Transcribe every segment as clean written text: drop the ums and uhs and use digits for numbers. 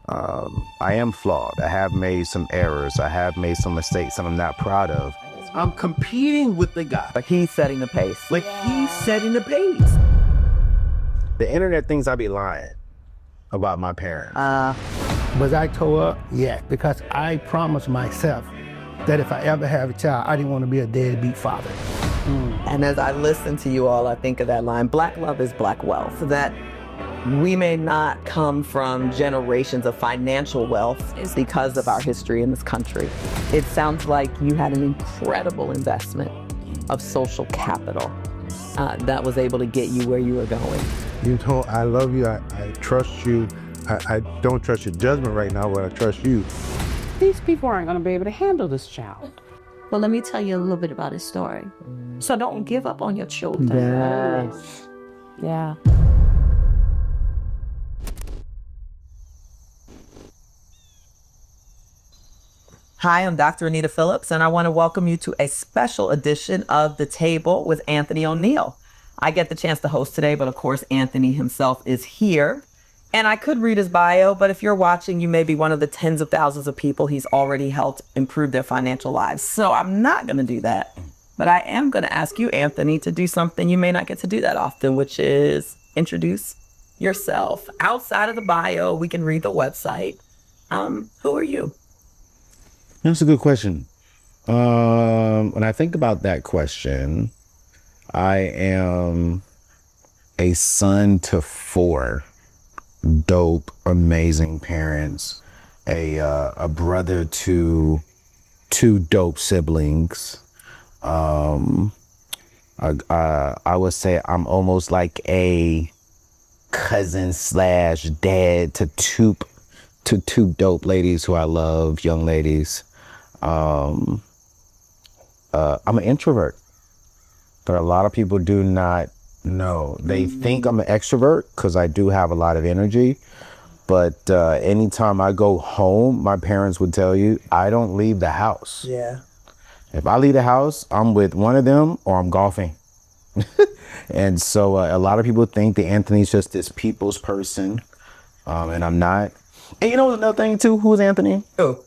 I am flawed. I have made some errors. I have made some mistakes that I'm not proud of. I'm competing with the guy. Like he's setting the pace. He's setting the pace. The internet thinks I be lying about my parents. Was I tore up? Yeah, because I promised myself that if I ever have a child, I didn't want to be a deadbeat father. And as I listen to you all, I think of that line, Black love is Black wealth. That we may not come from generations of financial wealth because of our history in this country. It sounds like you had an incredible investment of social capital that was able to get you where you were going. You know, I love you, I trust you. I don't trust your judgment right now, but I trust you. These people aren't going to be able to handle this child. Well, let me tell you a little bit about his story. So don't give up on your children. Yes. Yeah. Hi, I'm Dr. Anita Phillips, and I want to welcome you to a special edition of The Table with Anthony ONeal. I get the chance to host today, but of course, Anthony himself is here. And I could read his bio, but if you're watching, you may be one of the tens of thousands of people he's already helped improve their financial lives. So I'm not going to do that. But I am going to ask you, Anthony, to do something you may not get to do that often, which is introduce yourself. Outside of the bio, we can read the website. Who are you? That's a good question. When I think about that question, I am a son to 4 dope, amazing parents, a brother to 2 dope siblings. I would say I'm almost like a cousin / dad to two dope ladies who I love, young ladies. I'm an introvert, but a lot of people do not know. They think I'm an extrovert because I do have a lot of energy. But anytime I go home, my parents would tell you, I don't leave the house. Yeah. If I leave the house, I'm with one of them or I'm golfing. And so a lot of people think that Anthony's just this people's person, and I'm not. And you know another thing too, who's Anthony? Who?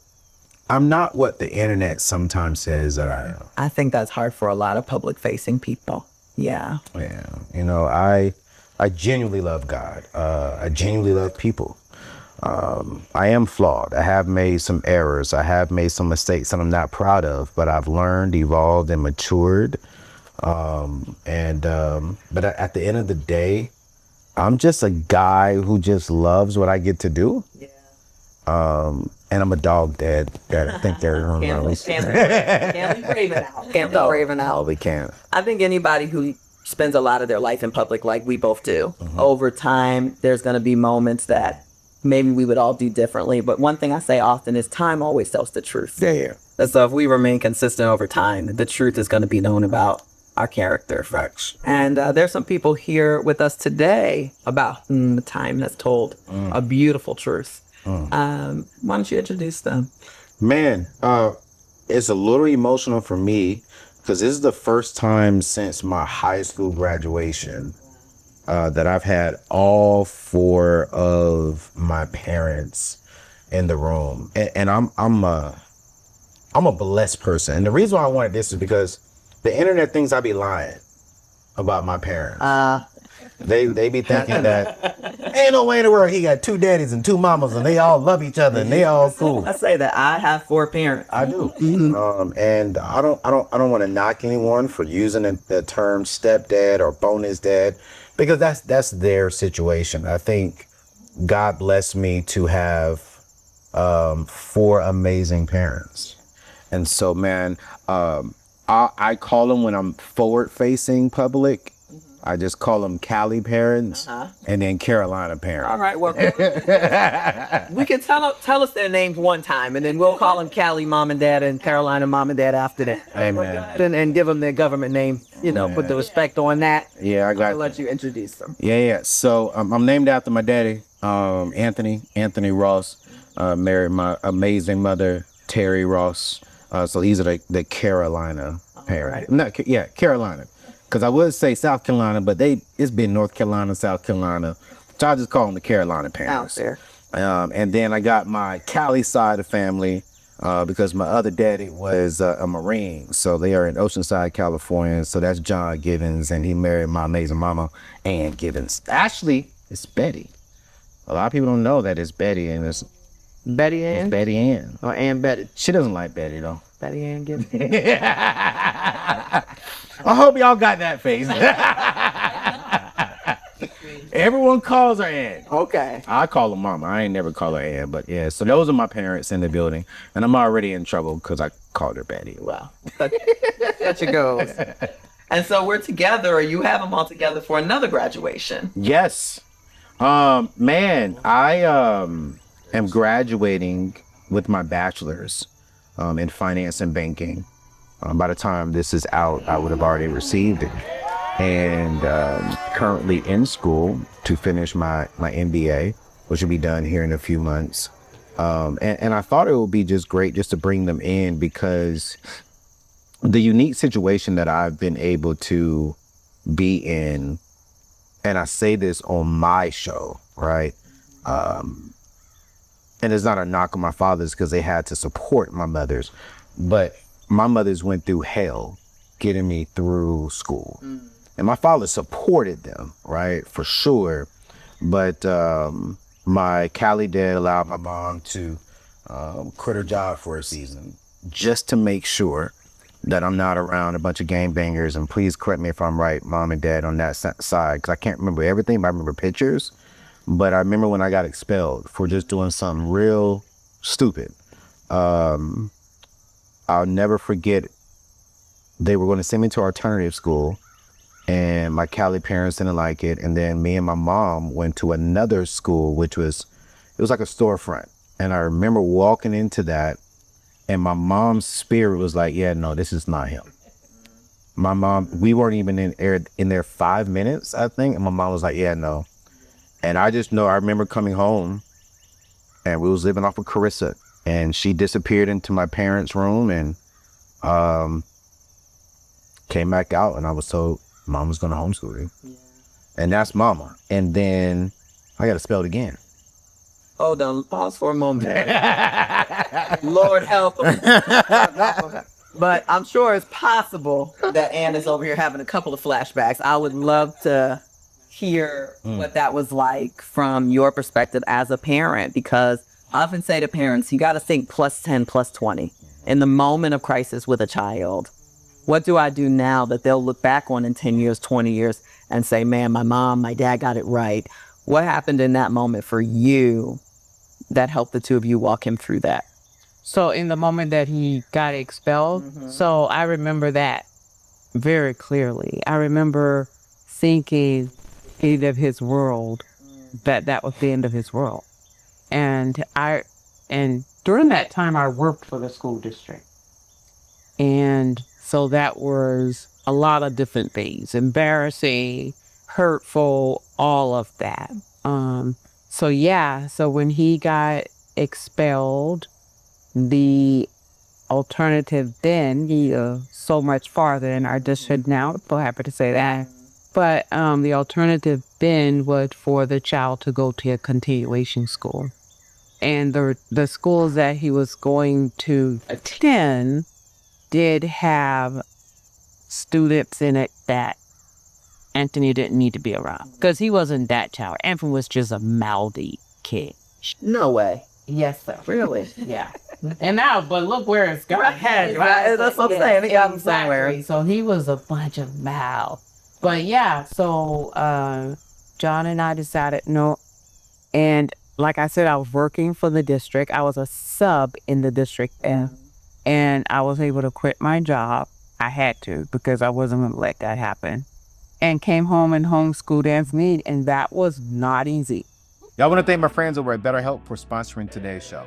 I'm not what the internet sometimes says that I am. I think that's hard for a lot of public-facing people. Yeah. Yeah, you know, I genuinely love God. I genuinely love people. I am flawed. I have made some errors. I have made some mistakes that I'm not proud of, but I've learned, evolved, and matured. But at the end of the day, I'm just a guy who just loves what I get to do. Yeah. And I'm a dog dad. I think they're Can't be raving out. Can't be raving out. Oh, they can't. I think anybody who spends a lot of their life in public, like we both do, over time, there's going to be moments that maybe we would all do differently. But one thing I say often is time always tells the truth. Yeah. And so if we remain consistent over time, the truth is going to be known about our character. Facts. And there's some people here with us today about the time has told a beautiful truth. Why don't you introduce them? Man, it's a little emotional for me because this is the first time since my high school graduation that I've had all 4 of my parents in the room, and I'm a blessed person. And the reason why I wanted this is because the internet thinks I be lying about my parents. They be thinking that ain't no way in the world he got 2 daddies and 2 mamas and they all love each other and they all cool. I say that I have 4 parents. I do. And I don't want to knock anyone for using the term stepdad or bonus dad because that's their situation. I think God blessed me to have 4 amazing parents. And so, man, I call them when I'm forward facing public. I just call them Cali parents and then Carolina parents. All right, well, we can tell us their names one time, and then we'll call them Cali mom and dad and Carolina mom and dad after that. Amen. And give them their government name, put the respect on that. Yeah, I got I'll let you introduce them. Yeah. So I'm named after my daddy, Anthony Ross. Married my amazing mother, Terry Ross. So these are the Carolina parents. Right. Carolina. Because I would say South Carolina, but it's been North Carolina, South Carolina. So I just call them the Carolina parents. Out there. And then I got my Cali side of family because my other daddy was a Marine. So they are in Oceanside, California. So that's John Givens, and he married my amazing mama, Ann Givens. Actually, it's Betty. A lot of people don't know that it's Betty, and it's Betty Ann? Betty Ann. Or Ann Betty? She doesn't like Betty, though. Betty Ann Givens. I hope y'all got that face. Everyone calls her Ann. Okay. I call her Mama. I ain't never call her Ann, but yeah. So those are my parents in the building, and I'm already in trouble because I called her Betty. Well, such it goes. And so we're together, or you have them all together for another graduation. Yes. Man, I am graduating with my bachelor's in finance and banking. By the time this is out, I would have already received it. And currently in school to finish my MBA, which will be done here in a few months. And I thought it would be just great just to bring them in because the unique situation that I've been able to be in, and I say this on my show, right? And it's not a knock on my fathers because they had to support my mothers, but my mothers went through hell getting me through school. And my father supported them, right, for sure. But my Cali dad allowed my mom to quit her job for a season just to make sure that I'm not around a bunch of gangbangers. And please correct me if I'm right, mom and dad, on that side, because I can't remember everything, but I remember pictures. But I remember when I got expelled for just doing something real stupid. I'll never forget, they were going to send me to alternative school. And my Cali parents didn't like it. And then me and my mom went to another school, which was like a storefront. And I remember walking into that, and my mom's spirit was like, yeah, no, this is not him. My mom, we weren't even in there 5 minutes, I think. And my mom was like, yeah, no. And I just know, I remember coming home, and we was living off of Carissa. And she disappeared into my parents' room and came back out, and I was told Mom was going to homeschool me. Yeah. And that's Mama. And then I got expelled again. Hold on, pause for a moment. Lord help him. But I'm sure it's possible that Ann is over here having a couple of flashbacks. I would love to hear what that was like from your perspective as a parent, because I often say to parents, you got to think plus 10, plus 20 in the moment of crisis with a child. What do I do now that they'll look back on in 10 years, 20 years and say, man, my mom, my dad got it right. What happened in that moment for you that helped the two of you walk him through that? So in the moment that he got expelled, so I remember that very clearly. I remember thinking end of his world, that was the end of his world. And during that time I worked for the school district. And so that was a lot of different things, embarrassing, hurtful, all of that. So when he got expelled, the alternative then, he so much farther in our district now, so happy to say that. But the alternative then was for the child to go to a continuation school. And the schools that he was going to attend did have students in it that Anthony didn't need to be around because he wasn't that child. Anthony was just a mouthy kid. No way. Yes, sir. Really? Yeah. And now, but look where it's gone. Right. That's what I'm saying. He got him somewhere. So he was a bunch of mouth. But yeah, so John and I decided no. And like I said, I was working for the district. I was a sub in the district. And I was able to quit my job. I had to because I wasn't going to let that happen. And came home and homeschooled Anthony, and that was not easy. Y'all want to thank my friends over at BetterHelp for sponsoring today's show.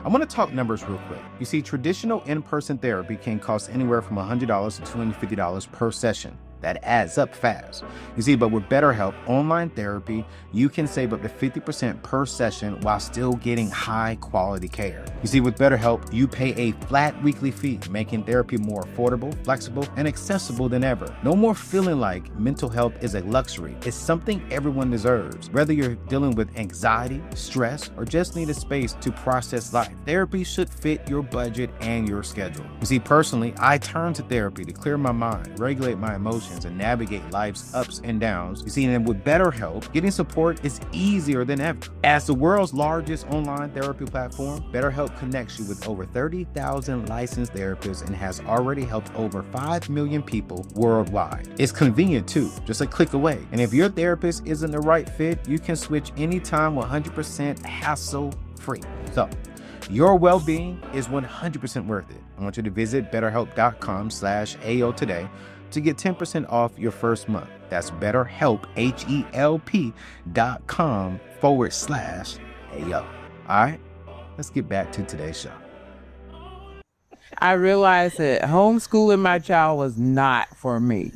I want to talk numbers real quick. You see, traditional in-person therapy can cost anywhere from $100 to $250 per session. That adds up fast. You see, but with BetterHelp Online Therapy, you can save up to 50% per session while still getting high quality care. You see, with BetterHelp, you pay a flat weekly fee, making therapy more affordable, flexible, and accessible than ever. No more feeling like mental health is a luxury. It's something everyone deserves. Whether you're dealing with anxiety, stress, or just need a space to process life, therapy should fit your budget and your schedule. You see, personally, I turn to therapy to clear my mind, regulate my emotions, and navigate life's ups and downs. You see, and with BetterHelp, getting support is easier than ever. As the world's largest online therapy platform, BetterHelp connects you with over 30,000 licensed therapists and has already helped over 5 million people worldwide. It's convenient too, just a click away. And if your therapist isn't the right fit, you can switch anytime 100% hassle-free. So, your well-being is 100% worth it. I want you to visit betterhelp.com/AO today to get 10% off your first month. That's BetterHelp, HELP.com/AO. All right, let's get back to today's show. I realized that homeschooling my child was not for me.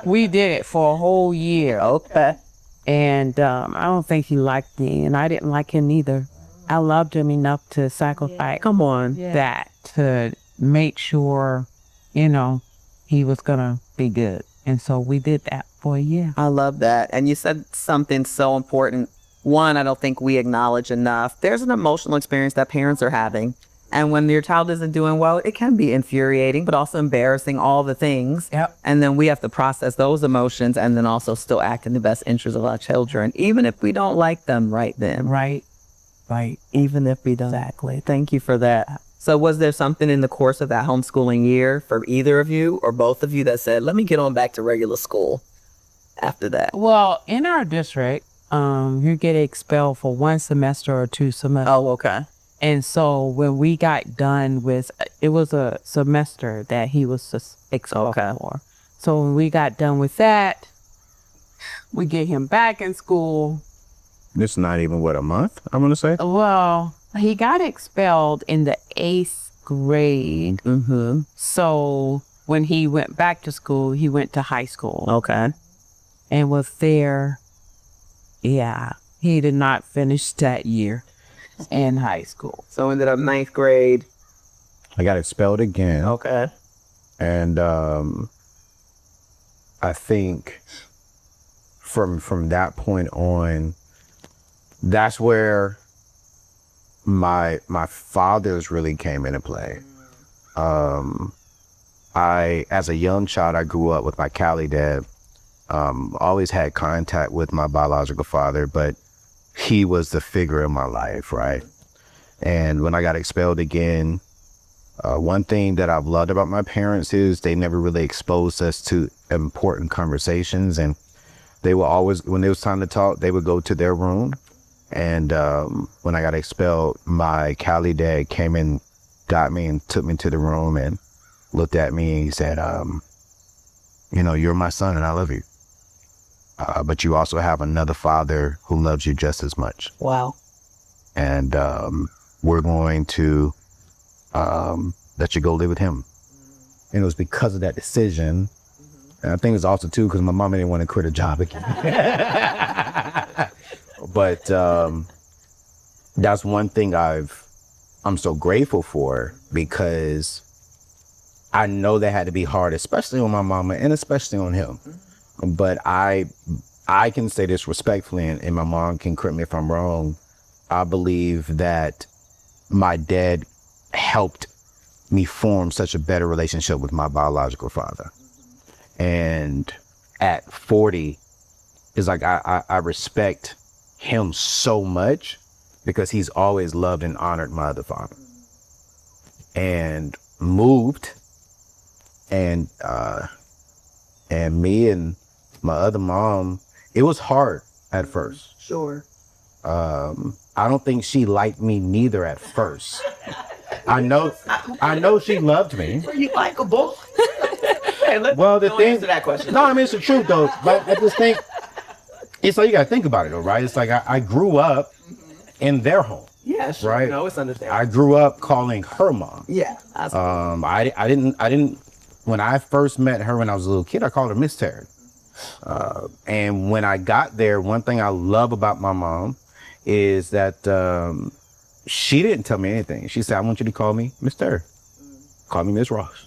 We did it for a whole year. Okay. And I don't think he liked me, and I didn't like him either. I loved him enough to sacrifice Come on. that to make sure, he was going to be good. And so we did that for a year. I love that. And you said something so important. One, I don't think we acknowledge enough. There's an emotional experience that parents are having. And when your child isn't doing well, it can be infuriating, but also embarrassing, all the things. Yep. And then we have to process those emotions and then also still act in the best interest of our children, even if we don't like them right then. Right. Even if we don't. Exactly. Thank you for that. So was there something in the course of that homeschooling year for either of you or both of you that said, let me get on back to regular school after that? Well, in our district, you get expelled for 1 semester or 2 semesters. Oh, okay. And so when we got done with, it was a semester that he was expelled for. So when we got done with that, we get him back in school. This is not even, a month, I'm going to say? Well, he got expelled in the 8th grade. Mm-hmm. So when he went back to school, he went to high school. Okay. And was there. Yeah, he did not finish that year in high school. So ended up 9th grade. I got expelled again. Okay. And I think from that point on, that's where my fathers really came into play. As a young child, I grew up with my Cali dad. Always had contact with my biological father, but he was the figure in my life, right? And when I got expelled again, one thing that I've loved about my parents is they never really exposed us to important conversations. And they were always, when it was time to talk, they would go to their room. And when I got expelled, my Cali dad came and got me and took me to the room and looked at me and he said, you're my son and I love you. But you also have another father who loves you just as much. Wow. And we're going to let you go live with him. And it was because of that decision. And I think it's also too because my mom didn't want to quit a job again. But that's one thing I'm so grateful for, because I know that had to be hard, especially on my mama and especially on him. But I can say this respectfully, and my mom can correct me if I'm wrong. I believe that my dad helped me form such a better relationship with my biological father. And at 40, it's like I respect him so much because he's always loved and honored my other father. And moved, and me and my other mom, it was hard at first. Sure. I don't think she liked me neither at first. I know she loved me. Were you likable? Hey, Don't answer that question. No, I mean, it's the truth though. But I just think it's like, you gotta think about it though, right? It's like I grew up in their home. Yeah, sure. Right. No, it's understandable. I grew up calling her mom. Yeah. I didn't when I first met her when I was a little kid, I called her Mystory. And when I got there, one thing I love about my mom is that she didn't tell me anything. She said, I want you to call me Mystory. Call me Miss Ross.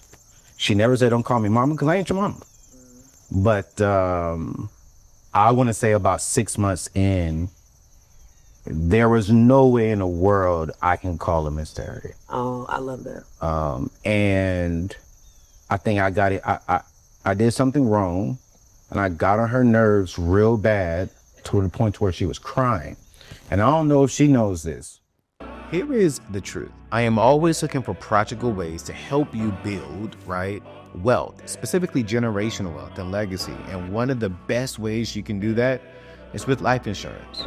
She never said, don't call me mama, because I ain't your mama. But I want to say about 6 months in, there was no way in the world I can call her Mystory. Oh, I love that. And I think I got it. I did something wrong, and I got on her nerves real bad to the point where she was crying. And I don't know if she knows this. Here is the truth. I am always looking for practical ways to help you build, right, wealth, specifically generational wealth and legacy. And one of the best ways you can do that is with life insurance.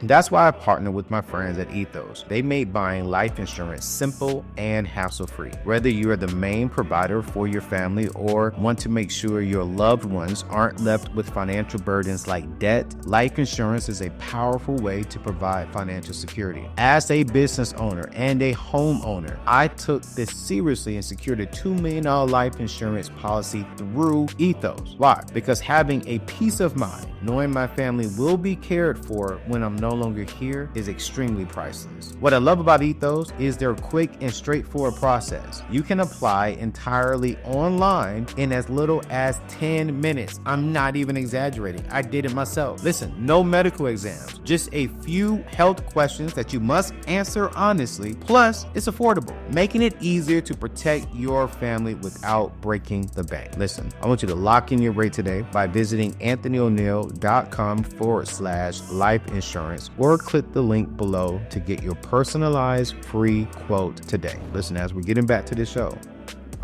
That's why I partner with my friends at Ethos. They make buying life insurance simple and hassle-free. Whether you are the main provider for your family or want to make sure your loved ones aren't left with financial burdens like debt, life insurance is a powerful way to provide financial security. As a business owner and a homeowner, I took this seriously and secured a $2 million life insurance policy through Ethos. Why? Because having a peace of mind, knowing my family will be cared for when I'm no longer here, is extremely priceless. What I love about Ethos is their quick and straightforward process. You can apply entirely online in as little as 10 minutes. I'm not even exaggerating. I did it myself. Listen, no medical exams, just a few health questions that you must answer honestly. Plus, it's affordable, making it easier to protect your family without breaking the bank. Listen, I want you to lock in your rate today by visiting anthonyoneal.com/life insurance or click the link below to get your personalized free quote today. Listen, as we're getting back to the show,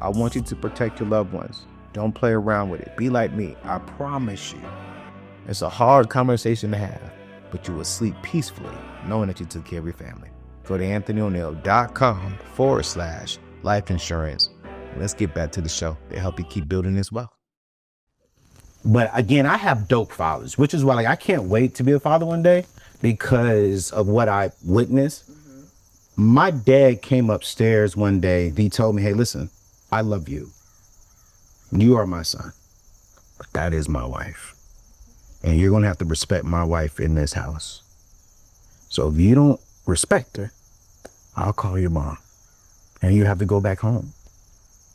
I want you to protect your loved ones. Don't play around with it. Be like me. I promise you. It's a hard conversation to have, but you will sleep peacefully knowing that you took care of your family. Go to anthonyoneal.com/life insurance. Let's get back to the show to help you keep building this wealth. But again, I have dope fathers, which is why I can't wait to be a father one day because of what I witnessed. My dad came upstairs one day. He told me, hey, listen, I love you. You are my son, but that is my wife. And you're going to have to respect my wife in this house. So if you don't respect her, I'll call your mom and you have to go back home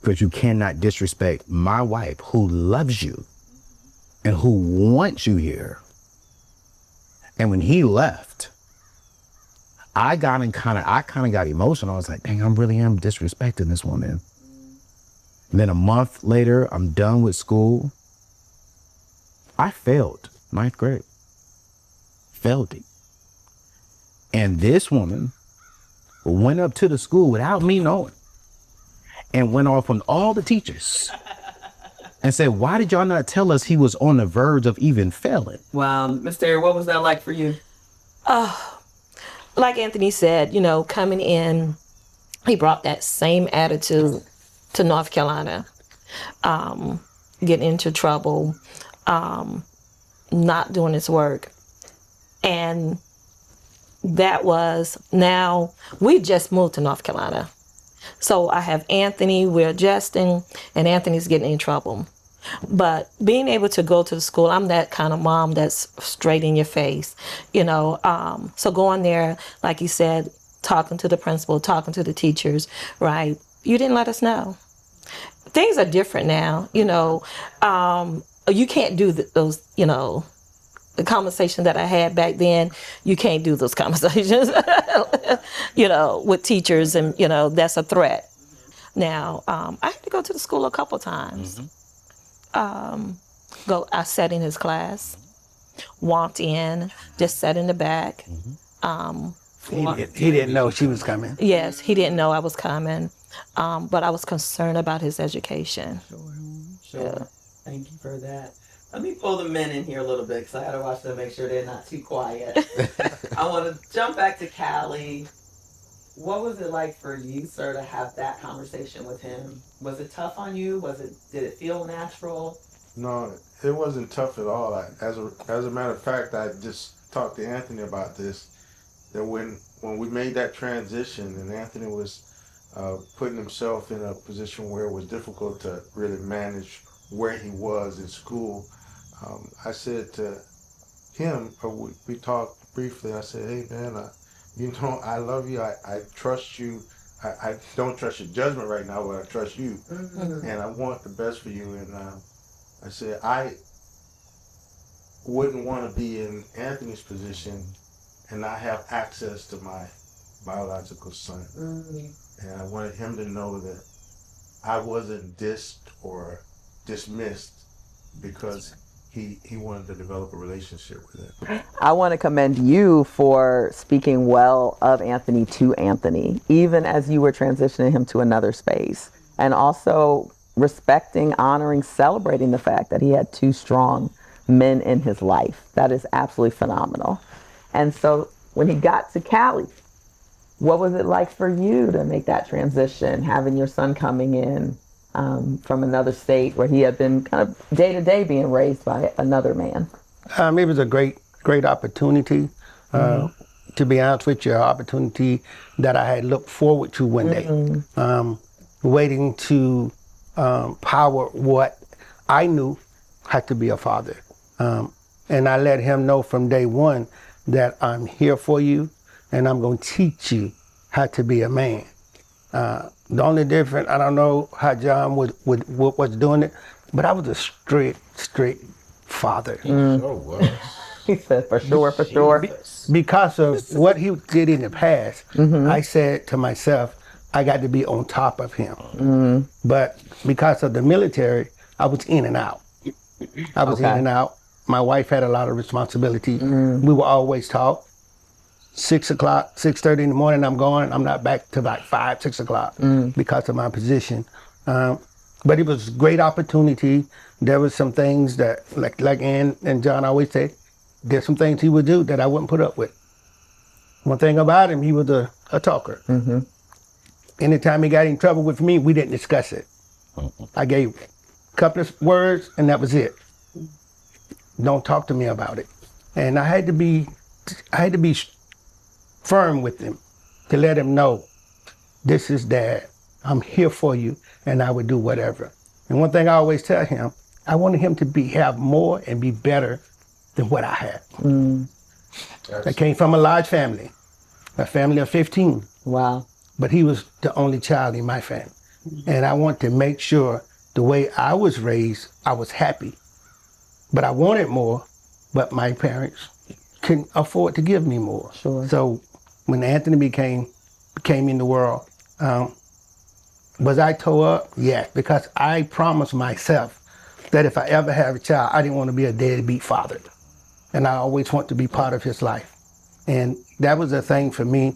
because you cannot disrespect my wife who loves you and who wants you here. And when he left, I kind of got emotional. I was like, dang, I really am disrespecting this woman. And then a month later, I'm done with school. I failed 9th grade. Failed it. And this woman went up to the school without me knowing and went off on all the teachers and said, why did y'all not tell us he was on the verge of even failing? Wow, Mystory, what was that like for you? Like Anthony said, you know, coming in, he brought that same attitude to North Carolina, getting into trouble, not doing his work. And that was, now we just moved to North Carolina. So I have Anthony, we're adjusting, and Anthony's getting in trouble. But being able to go to the school, I'm that kind of mom that's straight in your face, you know. So going there, like you said, talking to the principal, talking to the teachers, right? You didn't let us know. Things are different now, you know. You can't do those, you know, the conversation that I had back then, you can't do those conversations, you know, with teachers, and, you know, that's a threat. Now, I had to go to the school a couple times. I sat in his class, walked in, just sat in the back. He didn't know she was coming. Yes, he didn't know I was coming, but I was concerned about his education. Sure. Yeah. Thank you for that. Let me pull the men in here a little bit because I got to watch them, make sure they're not too quiet. I want to jump back to Cali. What was it like for you, sir, to have that conversation with him? Was it tough on you? Did it feel natural? No, it wasn't tough at all. As a matter of fact, I just talked to Anthony about this. That when we made that transition and Anthony was putting himself in a position where it was difficult to really manage where he was in school. I said to him, we talked briefly, I said, hey man, I love you, I trust you. I don't trust your judgment right now, but I trust you. And I want the best for you. And I said, I wouldn't want to be in Anthony's position and not have access to my biological son. And I wanted him to know that I wasn't dissed or dismissed because he wanted to develop a relationship with him. I want to commend you for speaking well of Anthony to Anthony, even as you were transitioning him to another space, and also respecting, honoring, celebrating the fact that he had two strong men in his life. That is absolutely phenomenal. And so when he got to Cali, what was it like for you to make that transition, having your son coming in from another state where he had been kind of day to day being raised by another man? It was a great opportunity. To be honest with you, an opportunity that I had looked forward to one day. Waiting to power what I knew had to be a father. And I let him know from day one that I'm here for you and I'm going to teach you how to be a man. The only difference, I don't know how John was doing it, but I was a strict father. He said, for sure. Because of what he did in the past, I said to myself, I got to be on top of him. But because of the military, I was in and out. In and out. My wife had a lot of responsibility. We were always taught 6 o'clock, 6:30 in the morning, I'm going. I'm not back till like 5, 6 o'clock because of my position. But it was a great opportunity. There was some things that, like Ann and John always say, there's some things he would do that I wouldn't put up with. One thing about him, he was a talker. Anytime he got in trouble with me, we didn't discuss it. I gave a couple of words and that was it. Don't talk to me about it. And I had to be firm with him to let him know, this is Dad. I'm here for you and I would do whatever. And one thing I always tell him, I wanted him to have more and be better than what I had. I came from a large family, a family of 15. Wow. But he was the only child in my family. And I want to make sure the way I was raised, I was happy. But I wanted more, but my parents couldn't afford to give me more. Sure. So when Anthony came in the world, was I tore up? Yes, because I promised myself that if I ever have a child, I didn't want to be a deadbeat father. And I always want to be part of his life. And that was a thing for me.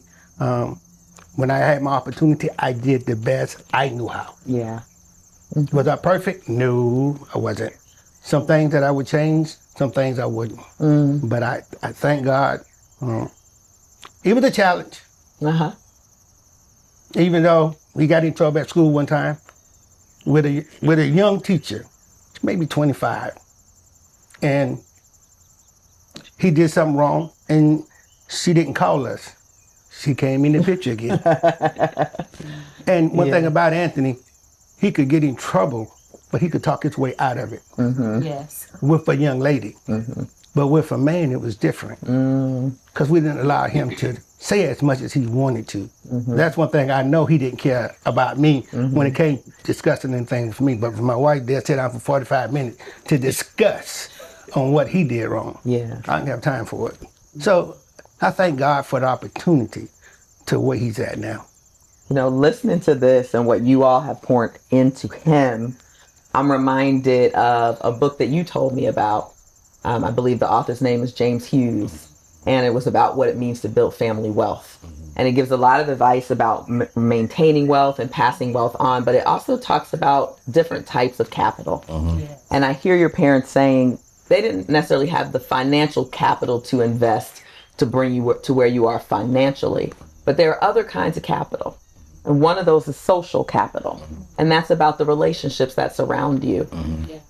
When I had my opportunity, I did the best I knew how. Yeah. Was I perfect? No, I wasn't. Some things that I would change, some things I wouldn't. But I thank God. It was a challenge. Even though we got in trouble at school one time with a young teacher, maybe 25. And he did something wrong and she didn't call us. She came in the picture again. And one thing about Anthony, he could get in trouble, but he could talk his way out of it. Yes. With a young lady. But with a man, it was different. Because we didn't allow him to say as much as he wanted to. That's one thing I know he didn't care about me when it came discussing anything with me. But for my wife, they'd sit down for 45 minutes to discuss on what he did wrong. Yeah. I didn't have time for it. So I thank God for the opportunity to where he's at now. You know, listening to this and what you all have poured into him, I'm reminded of a book that you told me about. I believe the author's name is James Hughes, and it was about what it means to build family wealth. And it gives a lot of advice about maintaining wealth and passing wealth on, but it also talks about different types of capital. And I hear your parents saying they didn't necessarily have the financial capital to invest to bring you to where you are financially, but there are other kinds of capital. And one of those is social capital. And that's about the relationships that surround you.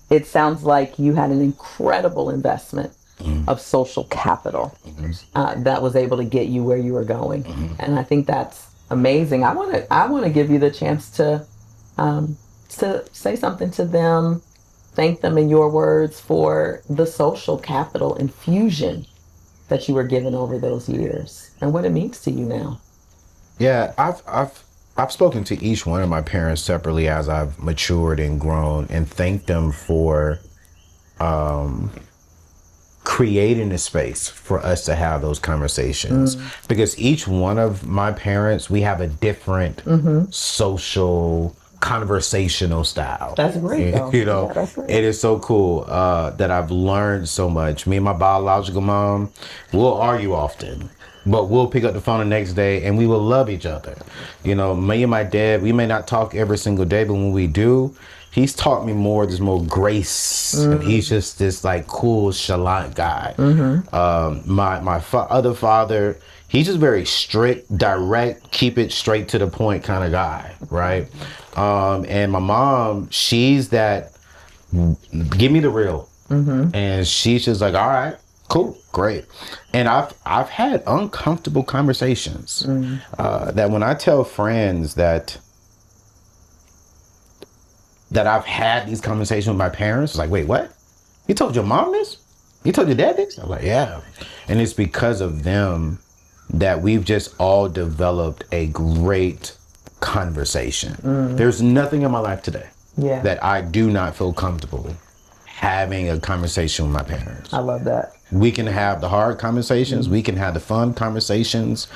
It sounds like you had an incredible investment of social capital that was able to get you where you were going. And I think that's amazing. I want to give you the chance to say something to them, thank them in your words for the social capital infusion that you were given over those years and what it means to you now. Yeah, I've spoken to each one of my parents separately as I've matured and grown, and thanked them for creating a space for us to have those conversations. Because each one of my parents, we have a different social conversational style. That's great, though. You know, Yeah, that's great. it is so cool that I've learned so much. Me and my biological mom, we'll argue often, but we'll pick up the phone the next day and we will love each other. You know, me and my dad, we may not talk every single day, but when we do, he's taught me more, there's more grace. And he's just this like cool, chalant guy. My other father, he's just very strict, direct, keep it straight to the point kind of guy, right? And my mom, she's that, give me the real. And she's just like, all right, cool, great. And I've had uncomfortable conversations that when I tell friends that I've had these conversations with my parents, it's like, wait, what? You told your mom this? You told your dad this? I'm like, yeah. And it's because of them that we've just all developed a great conversation. There's nothing in my life today that I do not feel comfortable having a conversation with my parents. I love that. We can have the hard conversations. We can have the fun conversations.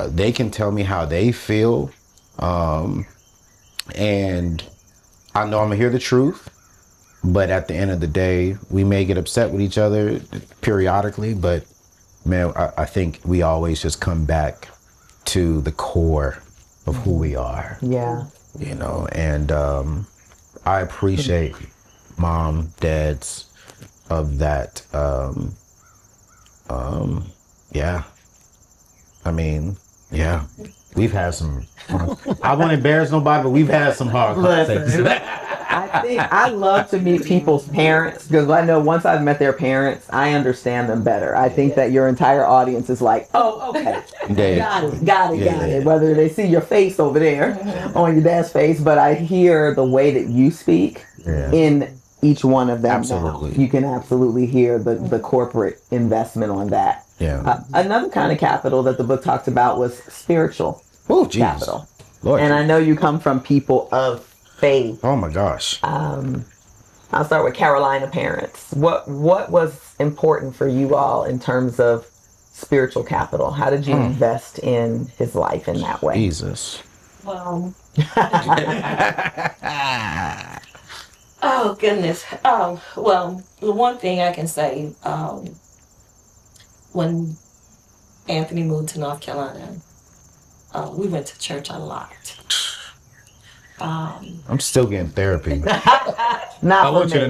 They can tell me how they feel. And I know I'm gonna hear the truth, but at the end of the day, we may get upset with each other periodically, but man, I think we always just come back to the core of who we are. Yeah. You know, and I appreciate mom, dads of that. Yeah. I mean, yeah. We've had some, I won't embarrass nobody, but we've had some hard conversations. I love to meet people's parents because I know once I've met their parents, I understand them better. I think that your entire audience is like, oh, okay. Got it. Whether they see your face over there on your dad's face, but I hear the way that you speak in each one of them. Absolutely. Now. You can absolutely hear the corporate investment on that. Yeah. Another kind of capital that the book talked about was spiritual capital. Lord. And I know you come from people of faith. Oh my gosh. I'll start with Carolina parents. What was important for you all in terms of spiritual capital? How did you invest in his life in that way? Jesus. Well, oh goodness. Well, the one thing I can say, when Anthony moved to North Carolina, we went to church a lot. I'm still getting therapy. Not for me.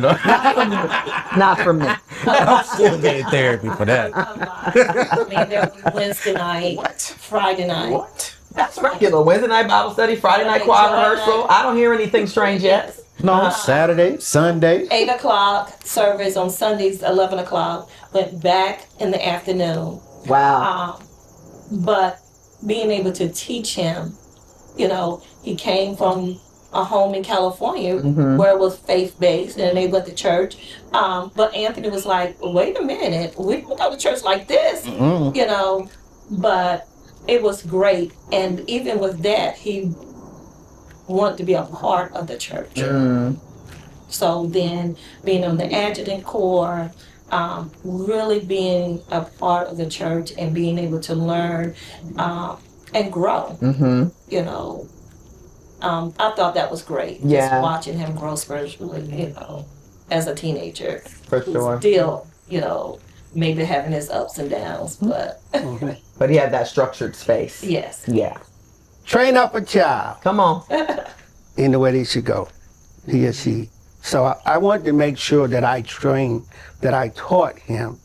Not for me. I'm still getting therapy for that. I mean, there was Wednesday night, Friday night. That's regular. Wednesday night Bible study, Friday night choir rehearsal. I don't hear anything strange yet. No, Saturday, Sunday. 8 o'clock service on Sundays, 11 o'clock. Went back in the afternoon. Wow. But being able to teach him, you know, he came from a home in California where it was faith-based and they went to church. But Anthony was like, wait a minute, we don't go to church like this, you know. But it was great. And even with that, he wanted to be a part of the church. So then being on the adjutant corps, really being a part of the church and being able to learn and grow, you know. I thought that was great. Yeah. Just watching him grow spiritually, you know, as a teenager. For sure. Still, you know, maybe having his ups and downs, but But he had that structured space. yes. Yeah. Train up a child Come on. in the way they should go, he or she. So I wanted to make sure that I taught him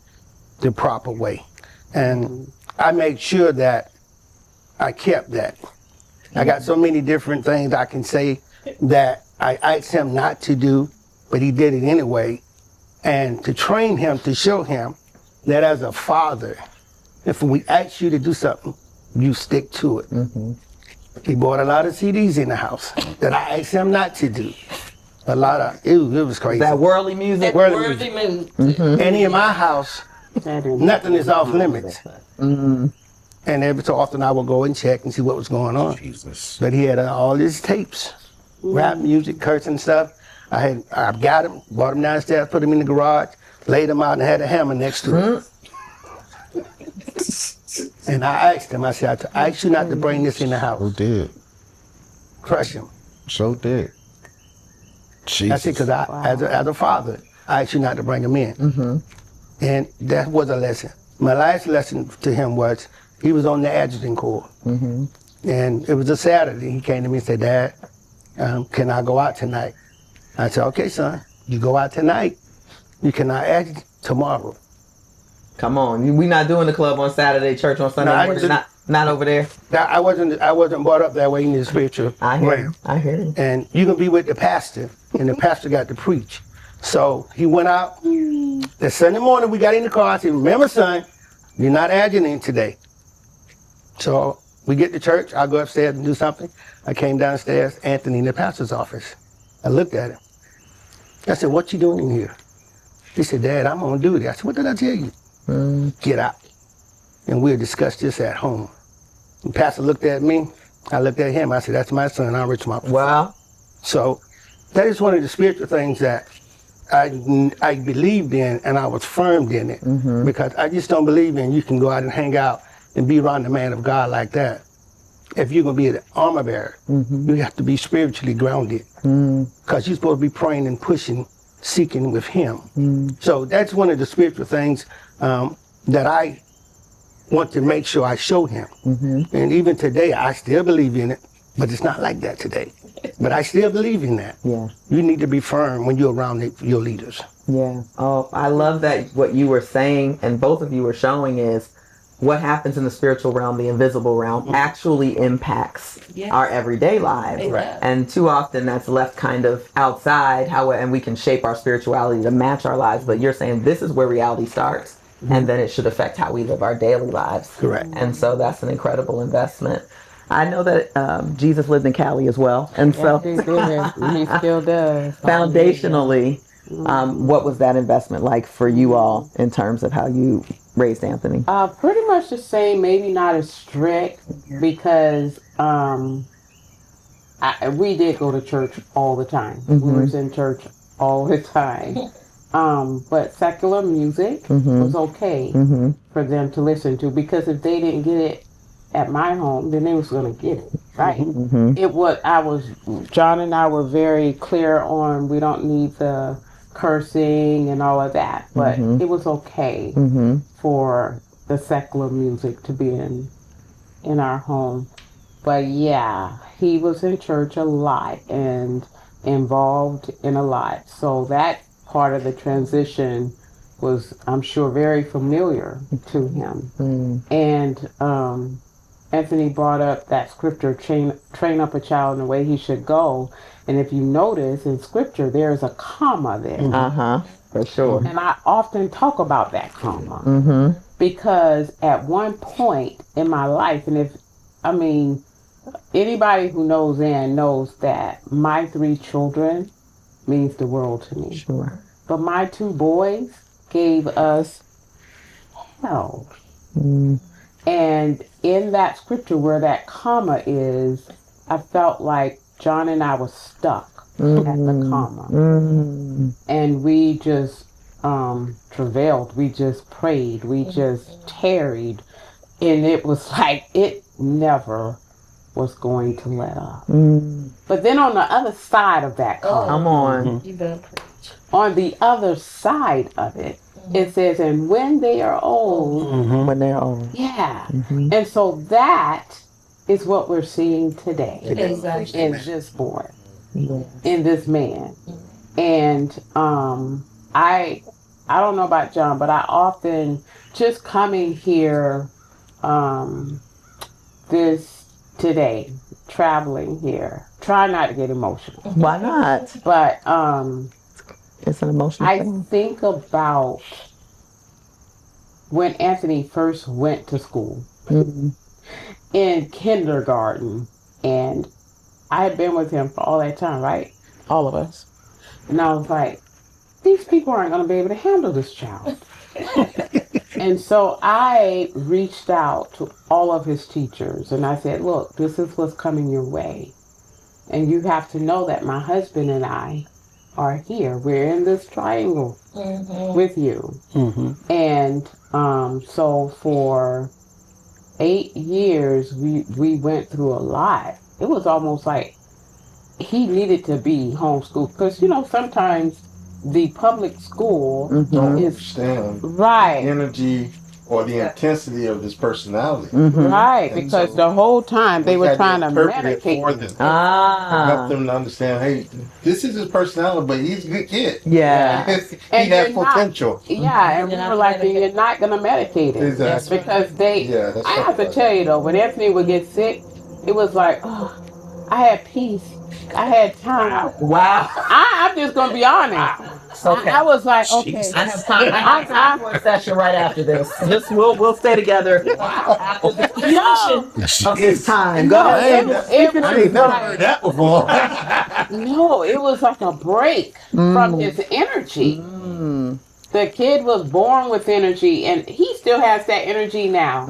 the proper way. And I made sure that I kept that. I got so many different things I can say that I asked him not to do, but he did it anyway. And to train him, to show him that as a father, if we ask you to do something, you stick to it. He bought a lot of CDs in the house that I asked him not to do. A lot of, it was crazy. That worldly music. Worldly music. Any in my house, nothing is off limits. And every so often I would go and check and see what was going on. Jesus. But he had all his tapes, rap music, cursing stuff. I got him, brought him downstairs, put him in the garage, laid him out and had a hammer next to him. And I asked him, I said, I asked you not to bring this in the house. So did. Crush him. So did. Jesus. That's it, because as a father, I asked you not to bring him in. And that was a lesson. My last lesson to him was, he was on the adjutant corps. And it was a Saturday. He came to me and said, Dad, can I go out tonight? I said, okay, son, you go out tonight. You cannot adjut tomorrow. Come on, we not doing the club on Saturday, church on Sunday morning. Not over there. I wasn't brought up that way in the spiritual realm. I hear you. And you can be with the pastor, and the pastor got to preach. So he went out. The Sunday morning, we got in the car. I said, remember, son, you're not adjutant today. So we get to church. I go upstairs and do something. I came downstairs, Anthony in the pastor's office. I looked at him. I said, what you doing in here? He said, Dad, I'm on duty. I said, what did I tell you? Get out. And we'll discuss this at home. The pastor looked at me. I looked at him. I said, that's my son. I'm Rich Mama. Wow. So that is one of the spiritual things that I believed in, and I was firm in it. Because I just don't believe in you can go out and hang out and be around the man of God like that. If you're going to be an armor bearer, you have to be spiritually grounded. Because you're supposed to be praying and pushing, seeking with him. So that's one of the spiritual things that I want to make sure I show him. And even today, I still believe in it, but it's not like that today. But I still believe in that. Yeah. You need to be firm when you're around your leaders. Yeah. Oh, I love that what you were saying and both of you were showing is what happens in the spiritual realm, the invisible realm, actually impacts our everyday lives. Right. And too often that's left kind of outside, and we can shape our spirituality to match our lives. But you're saying this is where reality starts, and then it should affect how we live our daily lives. Correct. And so that's an incredible investment. I know that Jesus lived in Cali as well. And so He still does. foundationally, what was that investment like for you all in terms of how you raised Anthony? Pretty much the same, maybe not as strict, because we did go to church all the time. We was in church all the time. But secular music was okay for them to listen to, because if they didn't get it at my home, then they was going to get it, right? John and I were very clear on, we don't need the cursing and all of that, but it was okay for the secular music to be in our home. But yeah, he was in church a lot and involved in a lot. So that part of the transition was, I'm sure, very familiar to him. And Anthony brought up that scripture, train up a child in the way he should go. And if you notice in scripture, there's a comma there. For sure. And I often talk about that comma because at one point in my life, and anybody who knows Ann knows that my 3 children means the world to me. Sure. But my 2 boys gave us hell. And in that scripture where that comma is, I felt like John and I were stuck at the comma. And we just travailed. We just prayed. We just tarried. And it was like it never was going to let up. But then on the other side of that comma, Come on. You better preach. on the other side of it, it says, and when they are old, When they're old. yeah. And so that is what we're seeing today Exactly. in this boy, in this man. And I don't know about John, but I often just coming here today, traveling here, try not to get emotional. Why not? But It's an emotional I thing. think about when Anthony first went to school in kindergarten. And I had been with him for all that time, right? All of us. And I was like, these people aren't going to be able to handle this child. And so I reached out to all of his teachers and I said, look, this is what's coming your way. And you have to know that my husband and I are here. We're in this triangle with you. And so for 8 years, we went through a lot. It was almost like he needed to be homeschooled because, you know, sometimes the public school Don't is understand right. the energy or the intensity of this personality. Right, And because so the whole time they we were had trying to interpret it medicate for him. them. Help them to understand, hey, this is his personality, but he's a good kid. Yeah. he And has you're not- potential. Yeah, and we were like, then you're not going to medicate him. Exactly. Because Yeah, that's I have to right. tell you though, when Anthony would get sick, it was like, oh, I had peace. I had time. Wow. I'm just going to be honest. Okay. I was like, okay. I have time for a session right after this. Just we'll stay together after the conclusion of this time. Go No, ahead. it was I ain't never like- heard that before. No, it was like a break from his energy. The kid was born with energy, and he still has that energy now.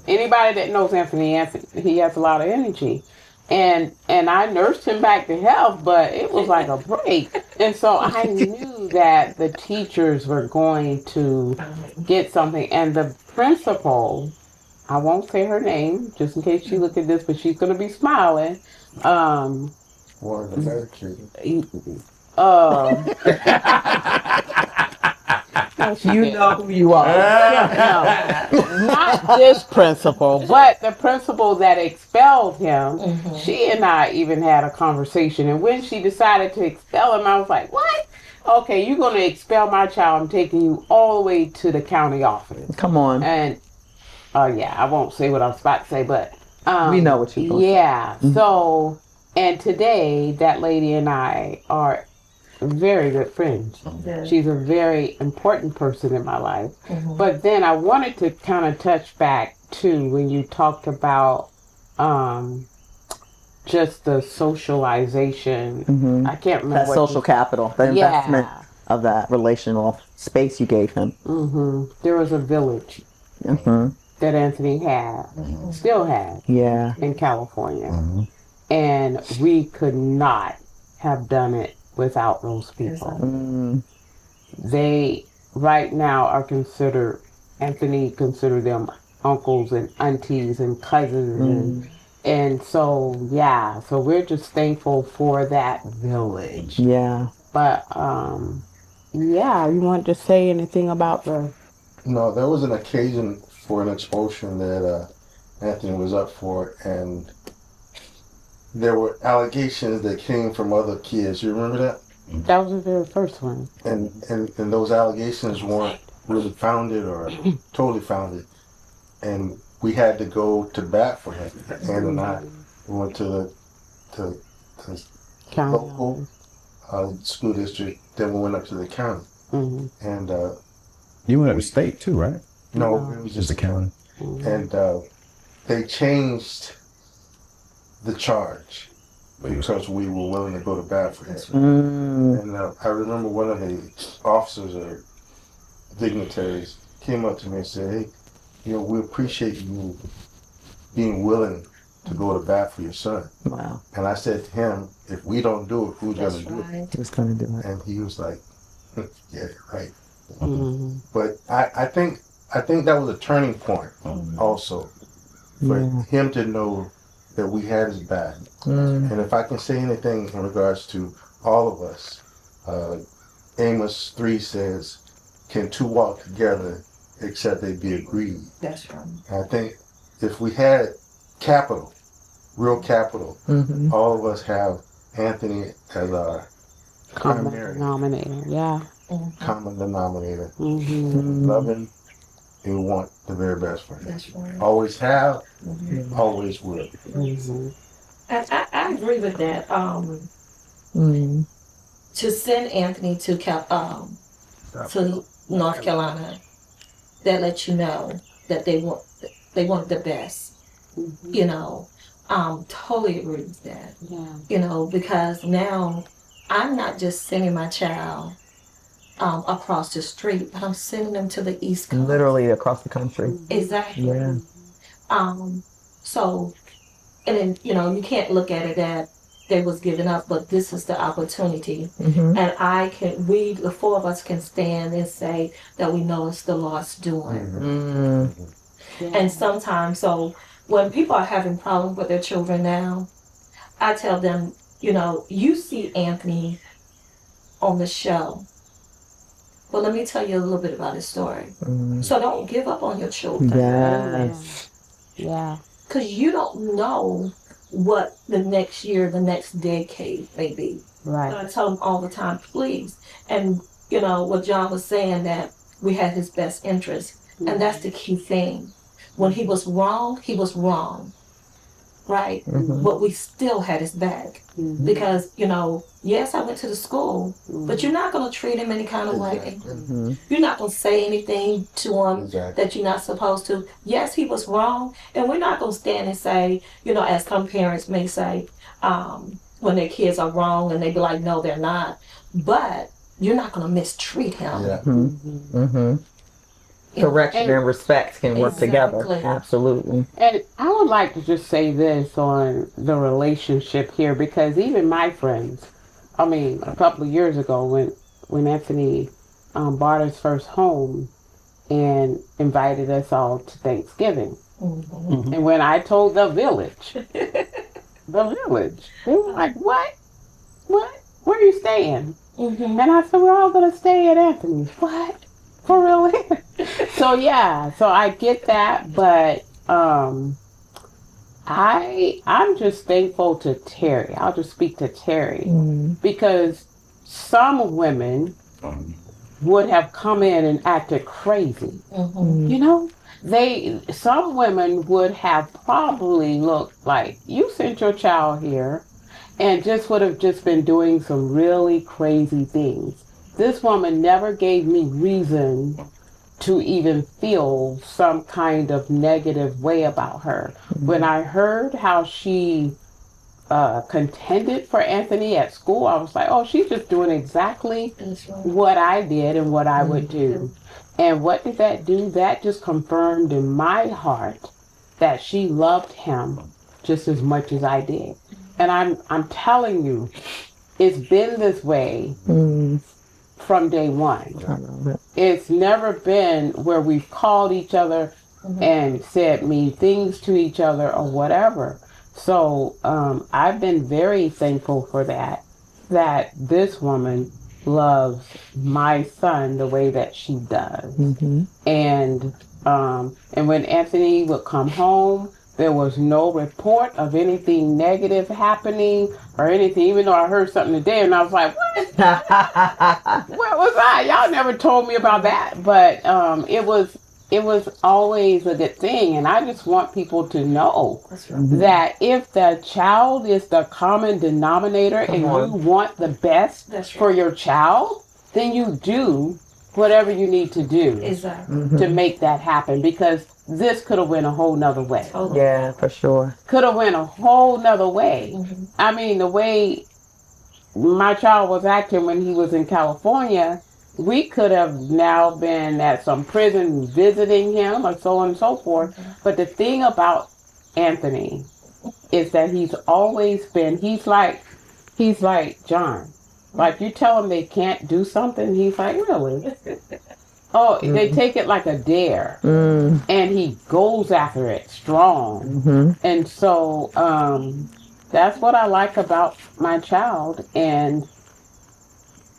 Anybody that knows Anthony, he has a lot of energy. And I nursed him back to health, but it was like a break. And so I knew that the teachers were going to get something. And the principal, I won't say her name, just in case she look at this, but she's going to be smiling. One of the better kids. You know who you are. No, not this principal, but the principal that expelled him. She and I even had a conversation, and when she decided to expel him, I was like, "What? Okay, you're going to expel my child. I'm taking you all the way to the county office." Come on. And yeah, I won't say what I was about to say, but We know what you're going to say. Yeah. So, and today that lady and I are very good friends. She's a very important person in my life. But then I wanted to kind of touch back to when you talked about just the socialization. I can't remember That what social capital, the Yeah. investment of that relational space you gave him. There was a village that Anthony had, still has, Yeah. in California. And we could not have done it without those people. They right now are considered, Anthony considered them uncles and aunties and cousins. And so, yeah, so we're just thankful for that village. Yeah. But, yeah, you want to say anything about the... No, there was an occasion for an expulsion that Anthony was up for, and there were allegations that came from other kids. You remember that? That was the very first one. And those allegations weren't really founded or totally founded. And we had to go to bat for him. Ann and I went to the County local school district. Then we went up to the county. And You went up to state too, right? no, it was just Just the county. And they changed the charge because we were willing to go to bat for him. And I remember one of the officers or dignitaries came up to me and said, "Hey, you know, we appreciate you being willing to go to bat for your son." Wow. And I said to him, "If we don't do it, who's going to do it?" Who's going to do it? And he was like, "Yeah, right." But I think that was a turning point also for him to know that we had his back. And if I can say anything in regards to all of us, Amos 3 says, "Can two walk together except they be agreed?" That's right. And I think if we had capital, real capital, all of us have Anthony as our Common primary denominator, yeah. common denominator. Love him and we want the very best for him. That's right. Always have, always will. I agree with that. To send Anthony to North Carolina, that lets you know that they want the best. You know, Totally agree with that. Yeah. You know, because now I'm not just sending my child across the street, but I'm sending them to the East Coast. Literally across the country. Exactly. Yeah. So, and then, you know, you can't look at it that they was giving up, but this is the opportunity. And we, the four of us can stand and say that we know it's the Lord's doing. And sometimes, so when people are having problems with their children now, I tell them, you know, you see Anthony on the show. Well, let me tell you a little bit about his story. So don't give up on your children. Yes. Yeah. Because you don't know what the next year, the next decade may be. Right. So I tell them all the time, please. And, you know, what John was saying, that we had his best interest. And that's the key thing. When he was wrong, he was wrong. Right? But we still had his back. Because, you know, yes, I went to the school, but you're not going to treat him any kind of way. You're not going to say anything to him that you're not supposed to. Yes, he was wrong. And we're not going to stand and say, you know, as some parents may say, when their kids are wrong and they be like, no, they're not. But you're not going to mistreat him. Correction and respect can work together. Absolutely. And I would like to just say this on the relationship here, because even my friends, I mean, a couple of years ago when Anthony bought his first home and invited us all to Thanksgiving. And when I told the village, they were like, what? Where are you staying? And I said, we're all going to stay at Anthony's. What? For real? So I get that, but I'm just thankful to Terry. I'll just speak to Terry because some women would have come in and acted crazy. You know, some women would have probably looked like you sent your child here and just would have just been doing some really crazy things. This woman never gave me reason to even feel some kind of negative way about her. When I heard how she contended for Anthony at school, I was like, oh, she's just doing exactly what I did and what I would do. And what did that do? That just confirmed in my heart that she loved him just as much as I did. And I'm telling you, it's been this way from day one. It's never been where we've called each other and said mean things to each other or whatever. So I've been very thankful for that this woman loves my son the way that she does. And when Anthony would come home, there was no report of anything negative happening or anything, even though I heard something today and I was like, what? Where was I? Y'all never told me about that. But it was always a good thing. And I just want people to know that if the child is the common denominator and you want the best for your child, then you do whatever you need to do to make that happen, because this could have went a whole nother way. Yeah, for sure. Could have went a whole nother way. I mean, the way my child was acting when he was in California, we could have now been at some prison visiting him or so on and so forth. But the thing about Anthony is that he's always been, he's like John. Like, you tell him they can't do something, he's like, really? Oh, they take it like a dare, and he goes after it strong. And so that's what I like about my child. And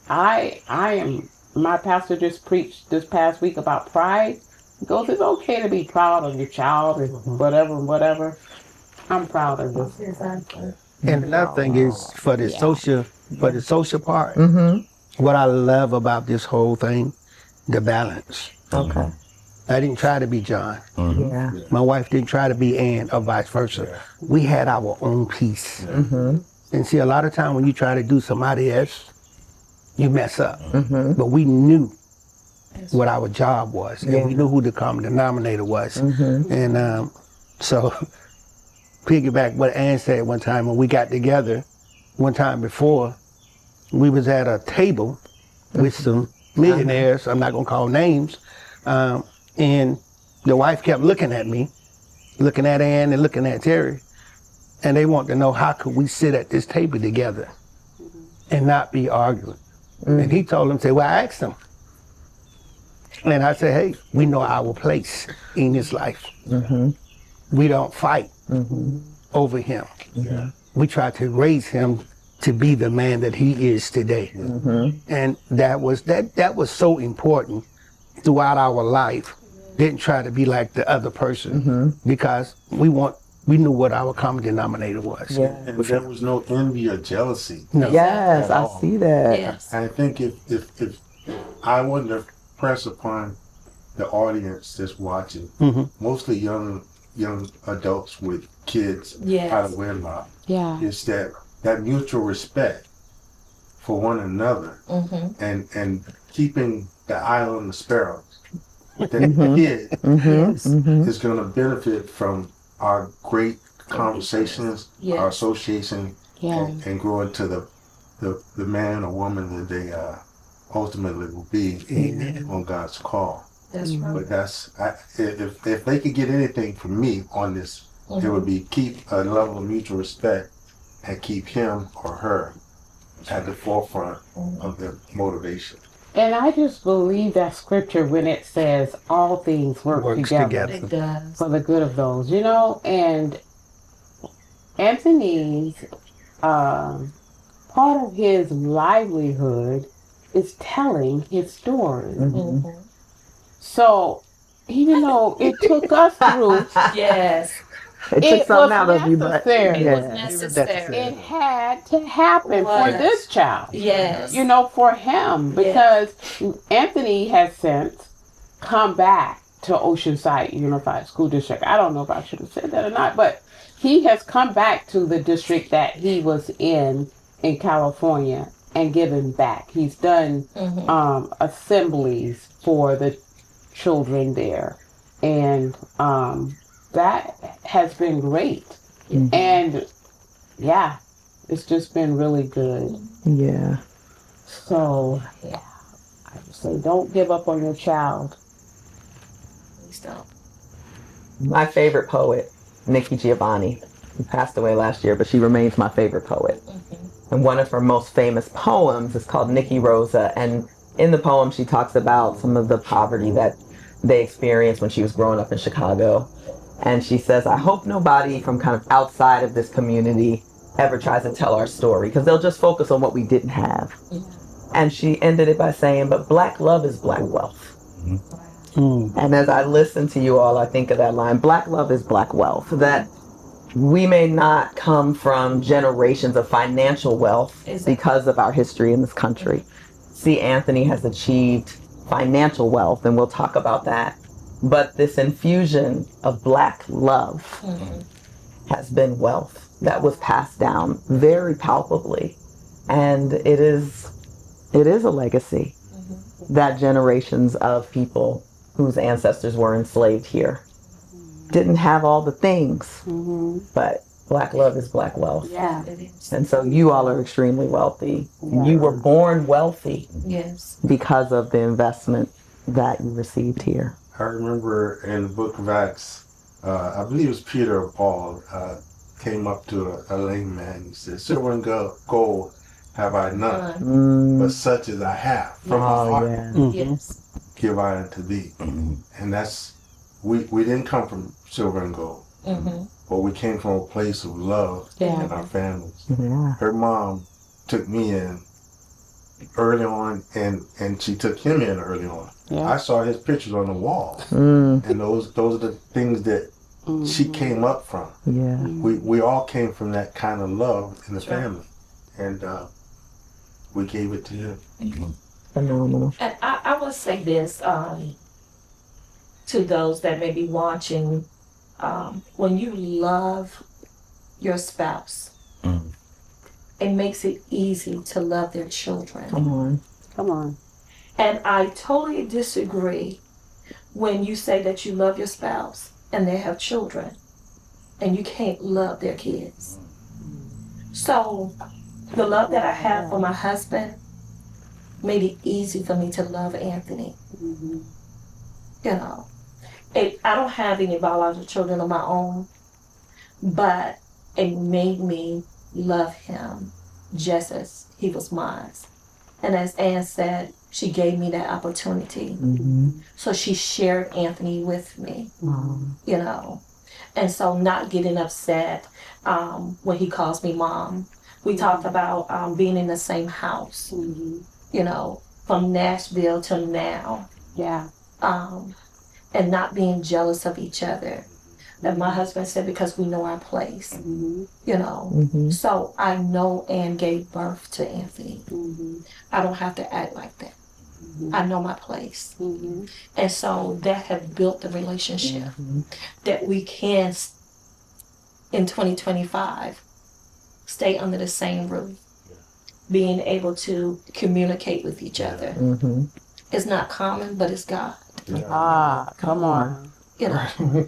I am, my pastor just preached this past week about pride. He goes, it's okay to be proud of your child and whatever. I'm proud of this. And another thing is for the social part, what I love about this whole thing, the balance. Okay. I didn't try to be John. Yeah. My wife didn't try to be Ann or vice versa. We had our own piece. And see, a lot of time when you try to do somebody else, you mess up. But we knew what our job was, and we knew who the common denominator was. And so piggyback what Ann said one time when we got together one time before. We was at a table with some millionaires, I'm not going to call names, and the wife kept looking at me, looking at Ann and looking at Terry, and they want to know how could we sit at this table together and not be arguing. And he told them, well, I asked them. And I said, hey, we know our place in this life. We don't fight over him. We try to raise him to be the man that he is today. And that was so important throughout our life. Didn't try to be like the other person because we knew what our common denominator was. And there was no envy or jealousy. No. Yes, I see that. Yes. I think if I wanted to press upon the audience that's watching, mostly young adults with kids out of wedlock, is that mutual respect for one another and keeping the eye on the sparrows. That kid is going to benefit from our great conversations, our association, and grow into the man or woman that they ultimately will be on God's call. That's right. But if they could get anything from me on this, it would be keep a level of mutual respect and keep him or her at the forefront of their motivation. And I just believe that scripture when it says all things work together It does. for the good of those, and Anthony's part of his livelihood is telling his story. So even though it took us through, Yes. It took something out of you, but necessary. It was necessary. It had to happen for Was. this child. Yes. For him, because Anthony has since come back to Oceanside Unified School District. I don't know if I should have said that or not, but he has come back to the district that he was in California and given back. He's done assemblies for the children there, and that has been great. And it's just been really good. yeah. So I would say don't give up on your child. Please don't. My favorite poet, Nikki Giovanni, who passed away last year, but she remains my favorite poet. And one of her most famous poems is called Nikki Rosa. And in the poem, she talks about some of the poverty that they experienced when she was growing up in Chicago. And she says, I hope nobody from kind of outside of this community ever tries to tell our story, because they'll just focus on what we didn't have. And she ended it by saying, but Black love is Black wealth. And as I listen to you all, I think of that line, Black love is Black wealth, that we may not come from generations of financial wealth because of our history in this country. See, Anthony has achieved financial wealth, and we'll talk about that. But this infusion of Black love has been wealth that was passed down very palpably. And it is a legacy that generations of people whose ancestors were enslaved here didn't have all the things, but Black love is Black wealth. Yeah. It is. And so you all are extremely wealthy. You were born wealthy Yes. because of the investment that you received here. I remember in the book of Acts, I believe it was Peter or Paul, came up to a lame man. He said, silver and gold have I none, but such as I have from my heart Yes. give I unto thee. And that's, we didn't come from silver and gold, but we came from a place of love in our families. Her mom took me in early on, and she took him in early on. I saw his pictures on the wall, and those are the things that she came up from. We all came from that kind of love in the family, and we gave it to him. Phenomenal. And I will say this to those that may be watching, when you love your spouse, it makes it easy to love their children. Come on. And I totally disagree when you say that you love your spouse and they have children. and you can't love their kids. So the love that I have for my husband made it easy for me to love Anthony. You know, I don't have any biological children of my own, but it made me love him just as he was mine. And as Ann said, she gave me that opportunity. So she shared Anthony with me, you know. And so not getting upset when he calls me mom. We talked about being in the same house, you know, from Nashville to now. Yeah. And not being jealous of each other. And my husband said, because we know our place, you know. So I know Ann gave birth to Anthony. I don't have to act like that. I know my place. And so that has built the relationship that we can, in 2025, stay under the same roof, being able to communicate with each other. It's not common, but it's God. Come on. You know.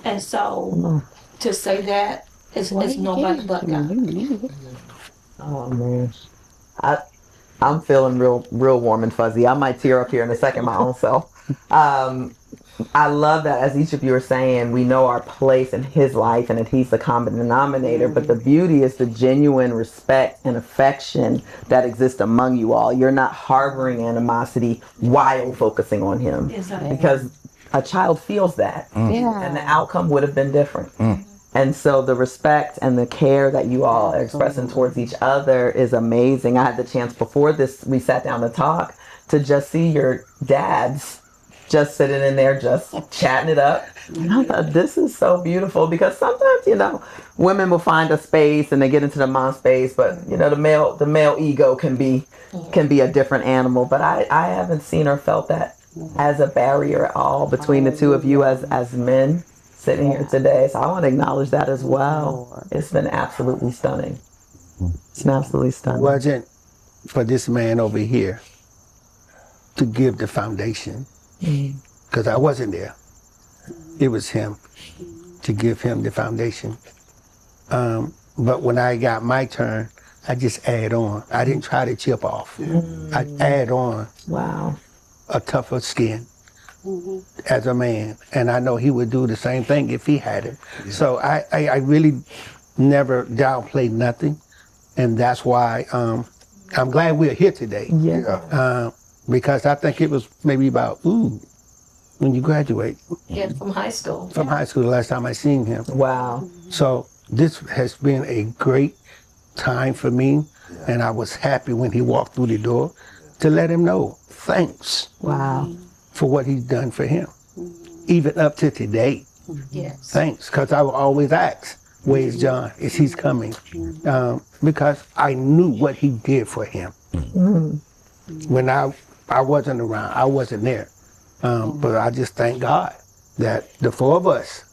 And so to say that is nobody but God. Oh man, I'm feeling real warm and fuzzy. I might tear up here in a second, my own self. I love that, as each of you are saying, we know our place in his life and that he's the common denominator, but the beauty is the genuine respect and affection that exists among you all. You're not harboring animosity while focusing on him. Exactly. Because a child feels that, and the outcome would have been different. And so the respect and the care that you all are expressing towards each other is amazing. I had the chance before this, we sat down to talk, to just see your dads just sitting in there, just chatting it up. And I thought, this is so beautiful, because sometimes, you know, women will find a space and they get into the mom space, but you know, the male ego can be a different animal. But I haven't seen or felt that as a barrier at all between the two of you as men sitting here today. So I want to acknowledge that as well. It's been absolutely stunning. It's been absolutely stunning. Wasn't for this man over here to give the foundation, because I wasn't there. It was him to give him the foundation. But when I got my turn, I just add on. I didn't try to chip off. I add on. Wow. A tougher skin as a man, and I know he would do the same thing if he had it. So I really never downplayed nothing, and that's why I'm glad we're here today. Because I think it was maybe about when you graduate. Yeah, from high school. From high school, the last time I seen him. Wow. So this has been a great time for me, and I was happy when he walked through the door to let him know. Thanks. Wow. For what he's done for him. Even up to today. Yes. Thanks. Because I will always ask, where's John? Is he coming? Because I knew what he did for him. When I wasn't around, I wasn't there. But I just thank God that the four of us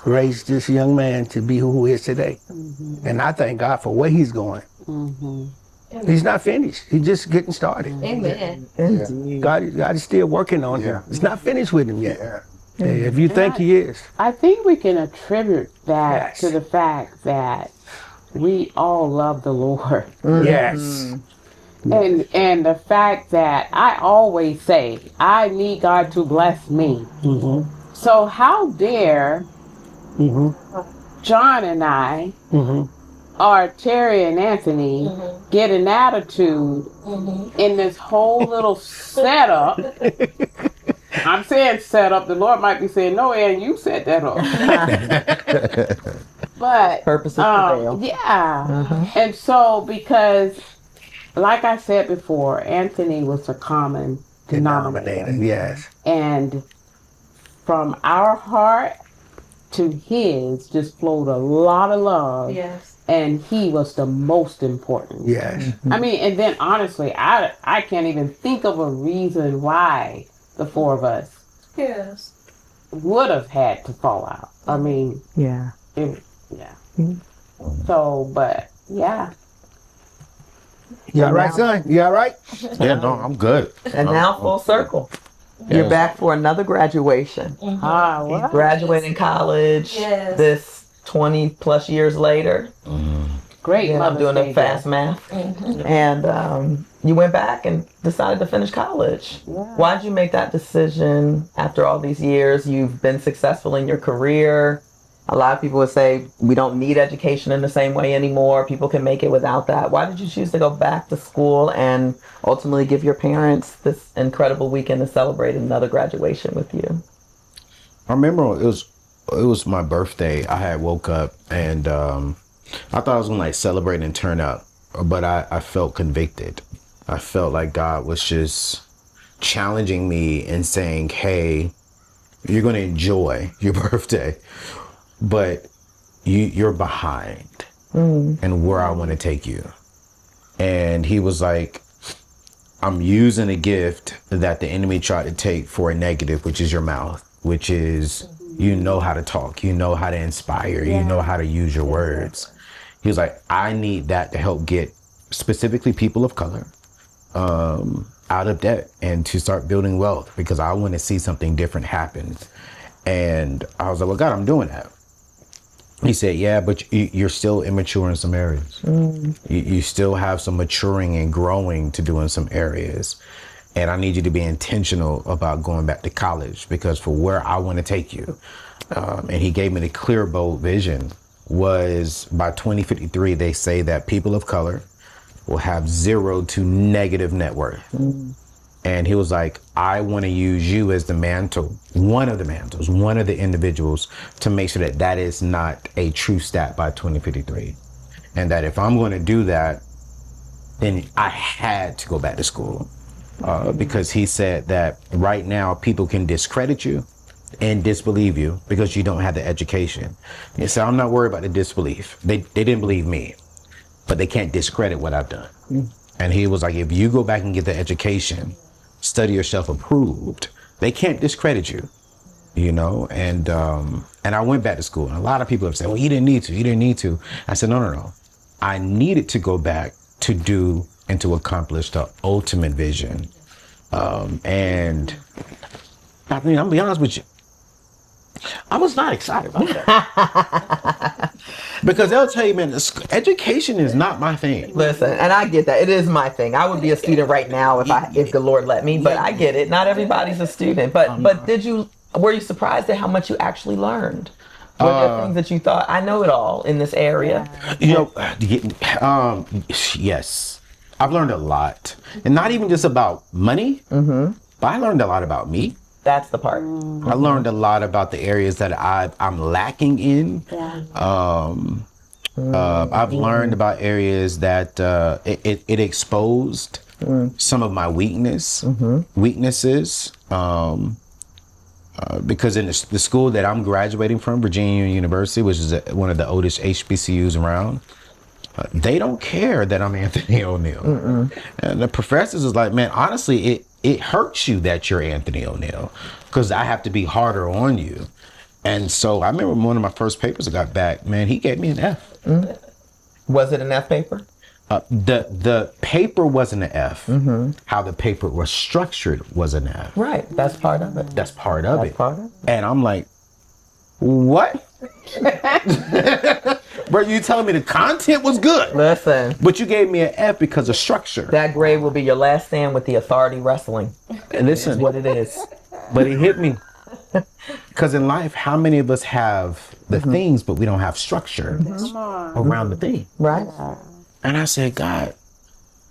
raised this young man to be who he is today. And I thank God for where he's going. He's not finished. He's just getting started. Amen. God is still working on him. It's not finished with him yet. If you think he is. I think we can attribute that to the fact that we all love the Lord. Yes. And the fact that I always say, I need God to bless me. So how dare John and I, or Terry and Anthony, get an attitude in this whole little setup. I'm saying setup. The Lord might be saying, no, Ann, you set that up. But purpose is prevail. And so, because like I said before, Anthony was a common denominator. Yes. And from our heart to his just flowed a lot of love. Yes. And he was the most important. Yes. I mean, and then honestly, I can't even think of a reason why the four of us would have had to fall out. I mean, So, but You all right, son? You all right? Yeah, no, I'm good. And now full circle. You're back for another graduation. wow. Graduating college. Yes. This 20 plus years later. Great. Yeah, I'm doing the fast math. And you went back and decided to finish college. Why'd you make that decision after all these years? You've been successful in your career. A lot of people would say we don't need education in the same way anymore. People can make it without that. Why did you choose to go back to school and ultimately give your parents this incredible weekend to celebrate another graduation with you? I remember it was my birthday. I had woke up and I thought I was gonna like celebrate and turn up, but I felt convicted. I felt like God was just challenging me and saying, hey, you're gonna enjoy your birthday, but you're behind and where I want to take you. And he was like, I'm using a gift that the enemy tried to take for a negative, which is your mouth, which is, you know how to talk, you know how to inspire, you know how to use your words. He was like, I need that to help get specifically people of color out of debt and to start building wealth, because I want to see something different happen. And I was like, well, God, I'm doing that. He said, yeah, but you're still immature in some areas. You still have some maturing and growing to do in some areas. And I need you to be intentional about going back to college, because for where I want to take you. And he gave me the clear, bold vision was by 2053, they say that people of color will have 0 to negative net worth. And he was like, I want to use you as the mantle, one of the individuals to make sure that that is not a true stat by 2053. And that if I'm going to do that, then I had to go back to school. Because he said that right now people can discredit you and disbelieve you because you don't have the education. He said, I'm not worried about the disbelief. They didn't believe me, but they can't discredit what I've done. And he was like, if you go back and get the education, study yourself approved, they can't discredit you, you know? And I went back to school, and a lot of people have said, well, you didn't need to. I said, no. I needed to go back to do and to accomplish the ultimate vision. And I mean, I'm gonna be honest with you, I was not excited about that. Because they'll tell you, man, education is not my thing. Listen, and I get that. It is my thing. I would be a student right now if the Lord let me, but I get it. Not everybody's a student. But were you surprised at how much you actually learned? Were there things that you thought, I know it all in this area? You know, yes. I've learned a lot. And not even just about money, but I learned a lot about me. That's the part. I learned a lot about the areas that I'm lacking in. I've learned about areas that it exposed some of my weaknesses. Because in the school that I'm graduating from, Virginia University, which is one of the oldest HBCUs around, they don't care that I'm Anthony ONeal. And the professors is like, man, honestly, it hurts you that you're Anthony ONeal, because I have to be harder on you. And so I remember one of my first papers I got back, man, he gave me an F. Was it an F paper? The paper wasn't an F. How the paper was structured was an F. Right, that's part of it. That's part of it. And I'm like, what? Bro, you telling me the content was good? Listen. But you gave me an F because of structure. That grade will be your last stand with the authority wrestling. Listen. That's what it is. But it hit me. Because in life, how many of us have the things, but we don't have structure around the thing? Right. And I said, God,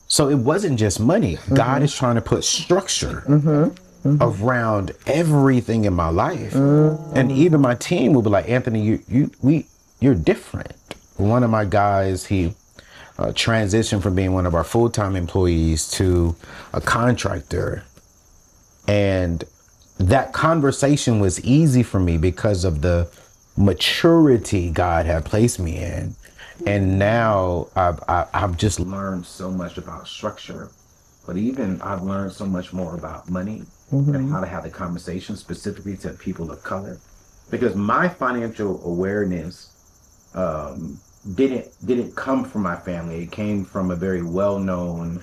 so it wasn't just money. God is trying to put structure around everything in my life. And even my team will be like, Anthony, you're different. One of my guys, he transitioned from being one of our full-time employees to a contractor. And that conversation was easy for me because of the maturity God had placed me in. And now I've just learned so much about structure, but even I've learned so much more about money and how to have the conversation specifically to people of color, because my financial awareness didn't come from my family. It came from a very well-known,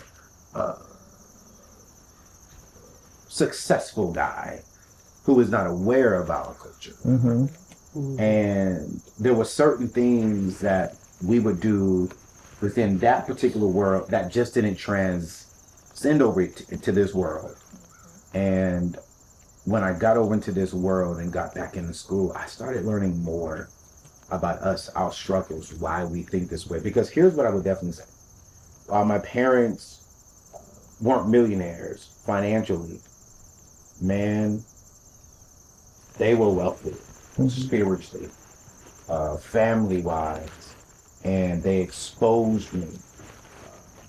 successful guy who is not aware of our culture. And there were certain things that we would do within that particular world that just didn't transcend over to this world. And when I got over into this world and got back into school, I started learning more about us, our struggles, why we think this way. Because here's what I would definitely say. While my parents weren't millionaires financially, man, they were wealthy, spiritually, family-wise, and they exposed me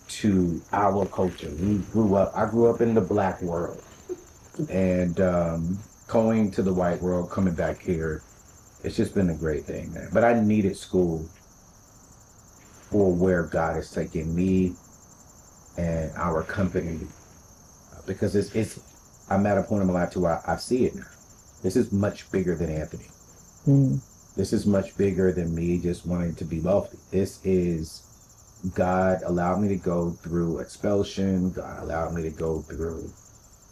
to our culture. I grew up in the Black world, and going to the white world, coming back here, it's just been a great thing, man. But I needed school for where God is taking me and our company, because I'm at a point in my life to where I see it now. This is much bigger than Anthony. This is much bigger than me just wanting to be wealthy. This is God allowed me to go through expulsion. God allowed me to go through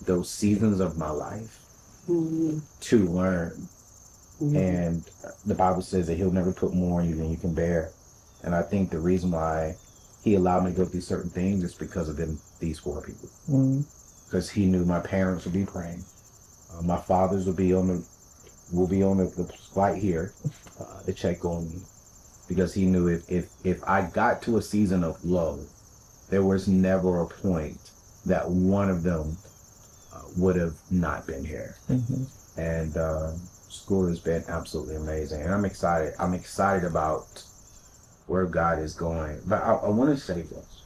those seasons of my life to learn. And the Bible says that he'll never put more on you than you can bear. And I think the reason why he allowed me to go through certain things is because of these 4 people. Because he knew my parents would be praying. My fathers will be on the flight here to check on me. Because he knew if I got to a season of low, there was never a point that one of them would have not been here. And school has been absolutely amazing, and I'm excited. I'm excited about where God is going. But I want to say this,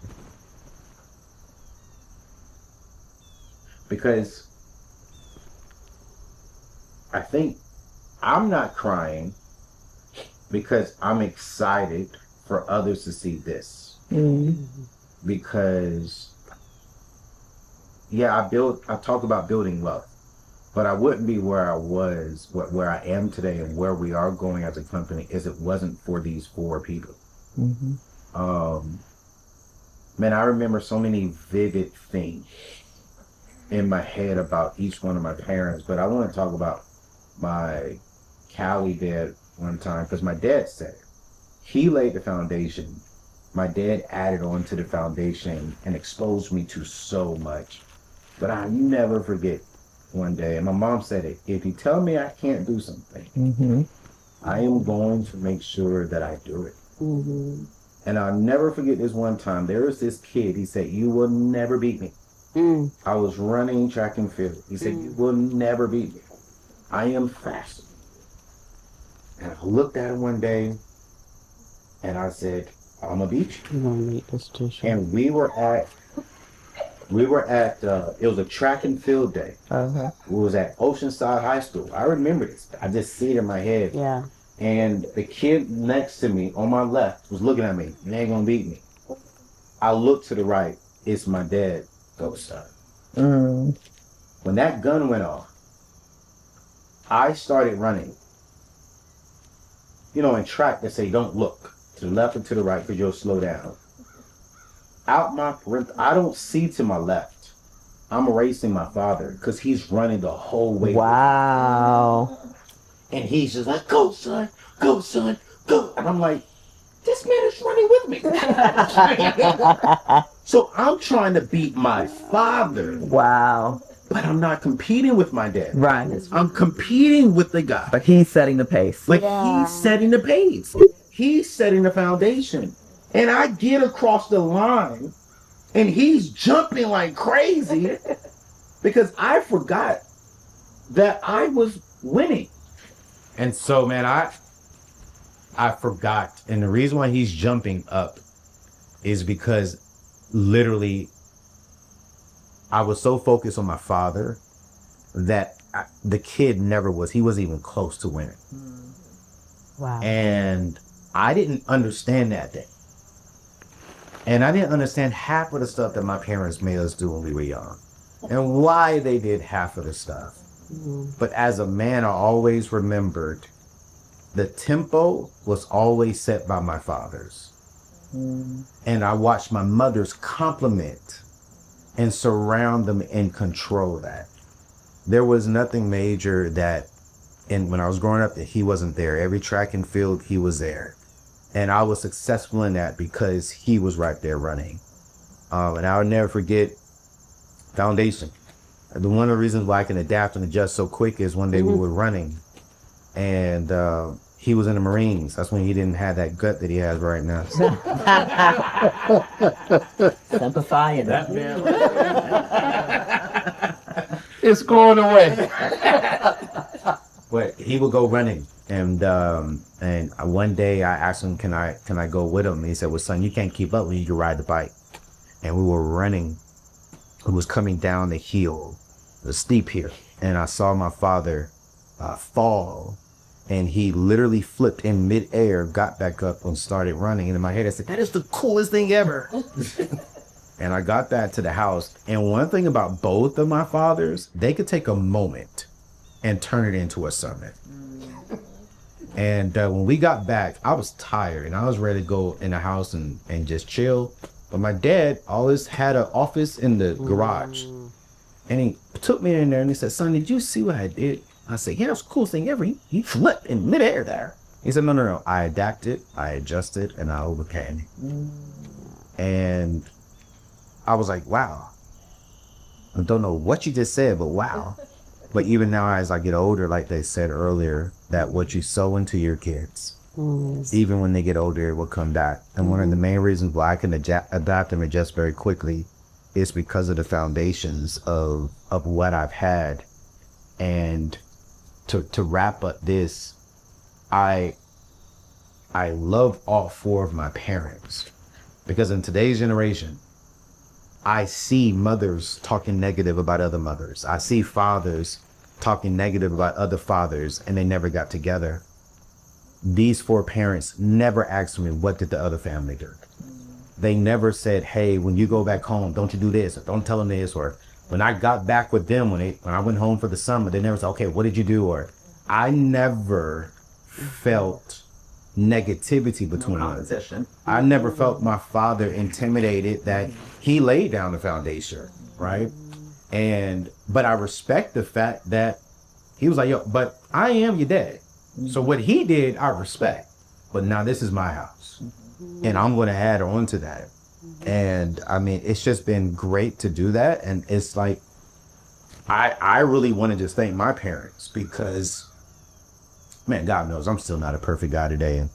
because I think I'm not crying because I'm excited for others to see this. Because I talk about building wealth, but I wouldn't be where I was, where I am today, and where we are going as a company, if it wasn't for these 4 people. Man, I remember so many vivid things in my head about each one of my parents, but I want to talk about my Cali dad one time, because my dad said it. He laid the foundation. My dad added on to the foundation and exposed me to so much. But I never forget one day, and my mom said it, if you tell me I can't do something, I am going to make sure that I do it. And I'll never forget this one time. There was this kid, he said, you will never beat me. I was running track and field. He said, you will never beat me. I am faster. And I looked at him one day, and I said, I'm gonna beat you. You're gonna meet this teacher. And we were at it was a track and field day. It was at Oceanside High School. I remember this. I just see it in my head. Yeah. And the kid next to me on my left was looking at me, and they ain't gonna beat me. I look to the right, it's my dad, ghost son. When that gun went off, I started running. You know, in track they say don't look to the left or to the right because you'll slow down. Out my perimeter, I don't see to my left. I'm racing my father because he's running the whole way. Wow. And he's just like, go son, go. And I'm like, this man is running with me. So I'm trying to beat my father. Wow. But I'm not competing with my dad. Right. I'm competing with the guy. But he's setting the pace. Like he's setting the pace. He's setting the foundation. And I get across the line and he's jumping like crazy because I forgot that I was winning. And so, man, I forgot. And the reason why he's jumping up is because literally I was so focused on my father that the kid never was. He wasn't even close to winning. Wow. And I didn't understand that day. And I didn't understand half of the stuff that my parents made us do when we were young and why they did half of the stuff. But as a man, I always remembered the tempo was always set by my father's. And I watched my mother's compliment and surround them and control that. There was nothing major that and when I was growing up, that he wasn't there. Every track and field, he was there. And I was successful in that because he was right there running. And I'll never forget foundation. One of the reasons why I can adapt and adjust so quick is one day we were running, and he was in the Marines. That's when he didn't have that gut that he has right now. Sympathizing. That man. It's going away. But he would go running, and one day I asked him, can I go with him? And he said, well, son, you can't keep up. We need to ride the bike. And we were running. It was coming down the hill, the steep hill, and I saw my father fall, and he literally flipped in midair, got back up and started running. And in my head I said, that is the coolest thing ever. And I got that to the house. And one thing about both of my fathers, they could take a moment and turn it into a sermon. And when we got back, I was tired and I was ready to go in the house and just chill. But my dad always had an office in the garage. And he took me in there and he said, son, did you see what I did? I said, yeah, that's the coolest thing ever. He flipped in midair there. He said, no. I adapted, I adjusted, and I overcame. And I was like, wow. I don't know what you just said, but wow. But even now, as I get older, like they said earlier, that what you sow into your kids, even when they get older, it will come back. And one of the main reasons why I can adapt and adjust very quickly is because of the foundations of what I've had. And to wrap up this, I love all four of my parents, because in today's generation, I see mothers talking negative about other mothers. I see fathers talking negative about other fathers, and they never got together. These four parents never asked me, what did the other family do? They never said, hey, when you go back home, don't you do this, or don't tell them this, or when I got back with them, when I went home for the summer, they never said, okay, what did you do? Or I never felt negativity between us. I never felt my father intimidated, that he laid down the foundation, right? But I respect the fact that he was like, yo, but I am your dad. So what he did, I respect. But now this is my house, and I'm going to add on to that. And I mean, it's just been great to do that. And it's like, I really want to just thank my parents, because, man, God knows I'm still not a perfect guy today.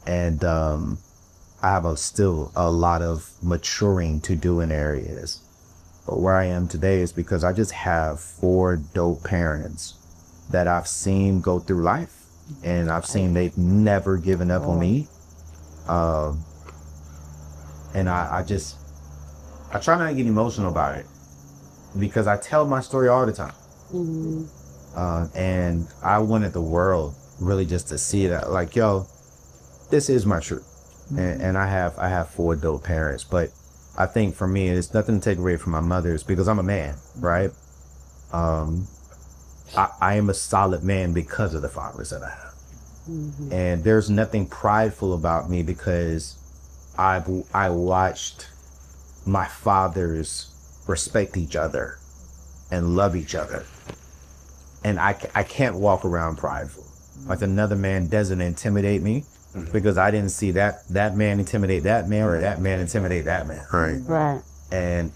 And I have still a lot of maturing to do in areas. But where I am today is because I just have four dope parents that I've seen go through life, and I've seen they've never given up on me. And I try not to get emotional about it, because I tell my story all the time. And I wanted the world really just to see that, like, yo, this is my truth. And I have four dope parents, but I think for me, it's nothing to take away from my mother's, because I'm a man, right? I am a solid man because of the fathers that I have. And there's nothing prideful about me, because I watched my fathers respect each other and love each other. And I can't walk around prideful. Like, another man doesn't intimidate me, because I didn't see that man intimidate that man, or that man intimidate that man. Right.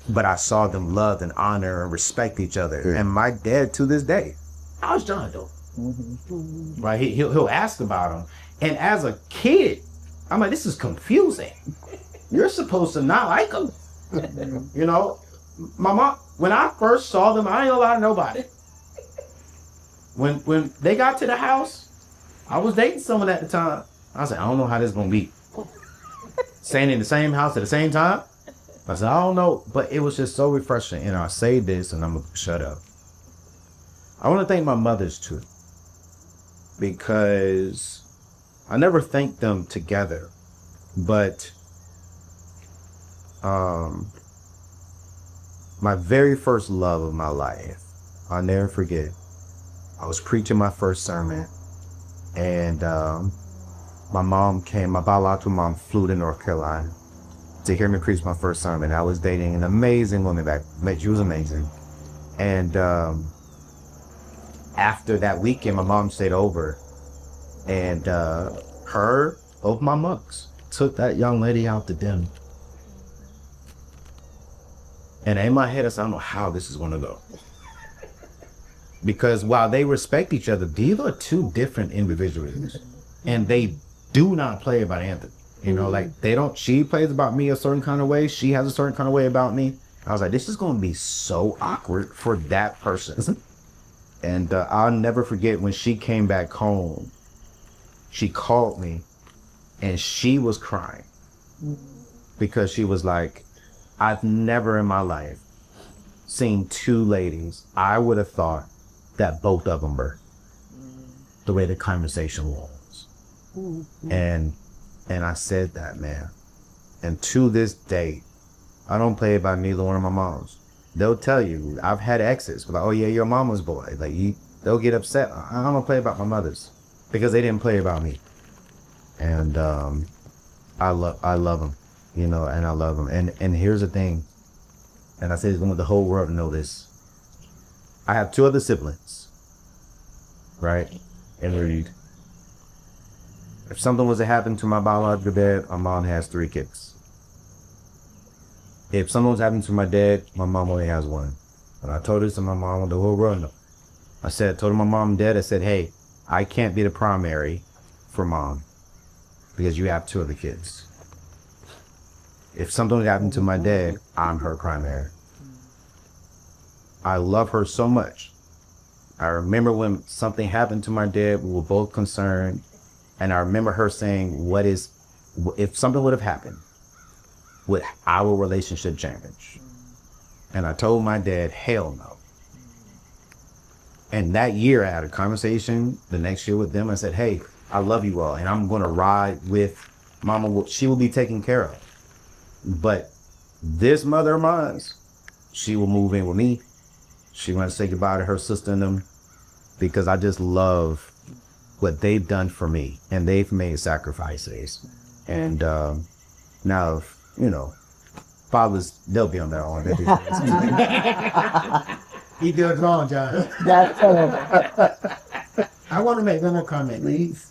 But I saw them love and honor and respect each other. And my dad, to this day, how's John doing? Right? He'll ask about him. And as a kid, I'm like, this is confusing. You're supposed to not like him. You know, my mom, when I first saw them, I ain't gonna lie to nobody. When they got to the house, I was dating someone at the time. I said, I don't know how this is gonna be. Staying in the same house at the same time? I said, I don't know, but it was just so refreshing. And I'll say this, and I'm gonna shut up. I want to thank my mothers too, because I never thanked them together, but my very first love of my life, I'll never forget. I was preaching my first sermon, and my biological mom flew to North Carolina to hear me preach my first sermon. I was dating an amazing woman back then. She was amazing. And after that weekend, my mom stayed over, and both my monks took that young lady out to dinner. And in my head, I said, I don't know how this is going to go. Because while they respect each other, these are two different individuals. And they do not play about Anthony. You know, like she plays about me a certain kind of way. She has a certain kind of way about me. I was like, this is going to be so awkward for that person. And I'll never forget when she came back home, she called me and she was crying because she was like, I've never in my life seen two ladies. I would have thought that both of them were the way the conversation was. And I said that, man. And to this day, I don't play about neither one of my moms. They'll tell you, I've had exes, like, oh yeah, your mama's boy. Like they'll get upset. I don't play about my mothers because they didn't play about me. And I love them, you know, and I love them. And here's the thing, and I say this, I want the whole world to know this. I have two other siblings, right? And if something was to happen to my biological dad, my mom has 3 kids. If something was happening to my dad, my mom only has 1. And I told this to my mom, the whole world know. Told my mom and dad, I said, hey, I can't be the primary for mom because you have 2 other kids. If something happened to my dad, I'm her primary. I love her so much. I remember when something happened to my dad, we were both concerned. And I remember her saying, if something would have happened, would our relationship change? And I told my dad, hell no. And that year I had a conversation the next year with them. I said, hey, I love you all and I'm going to ride with mama. She will be taken care of. But this mother of mine, she will move in with me. She wants to say goodbye to her sister and them because I just love what they've done for me and they've made sacrifices. And now, you know, fathers, they'll be on their own. He does wrong, John. I want to make one more comment, please.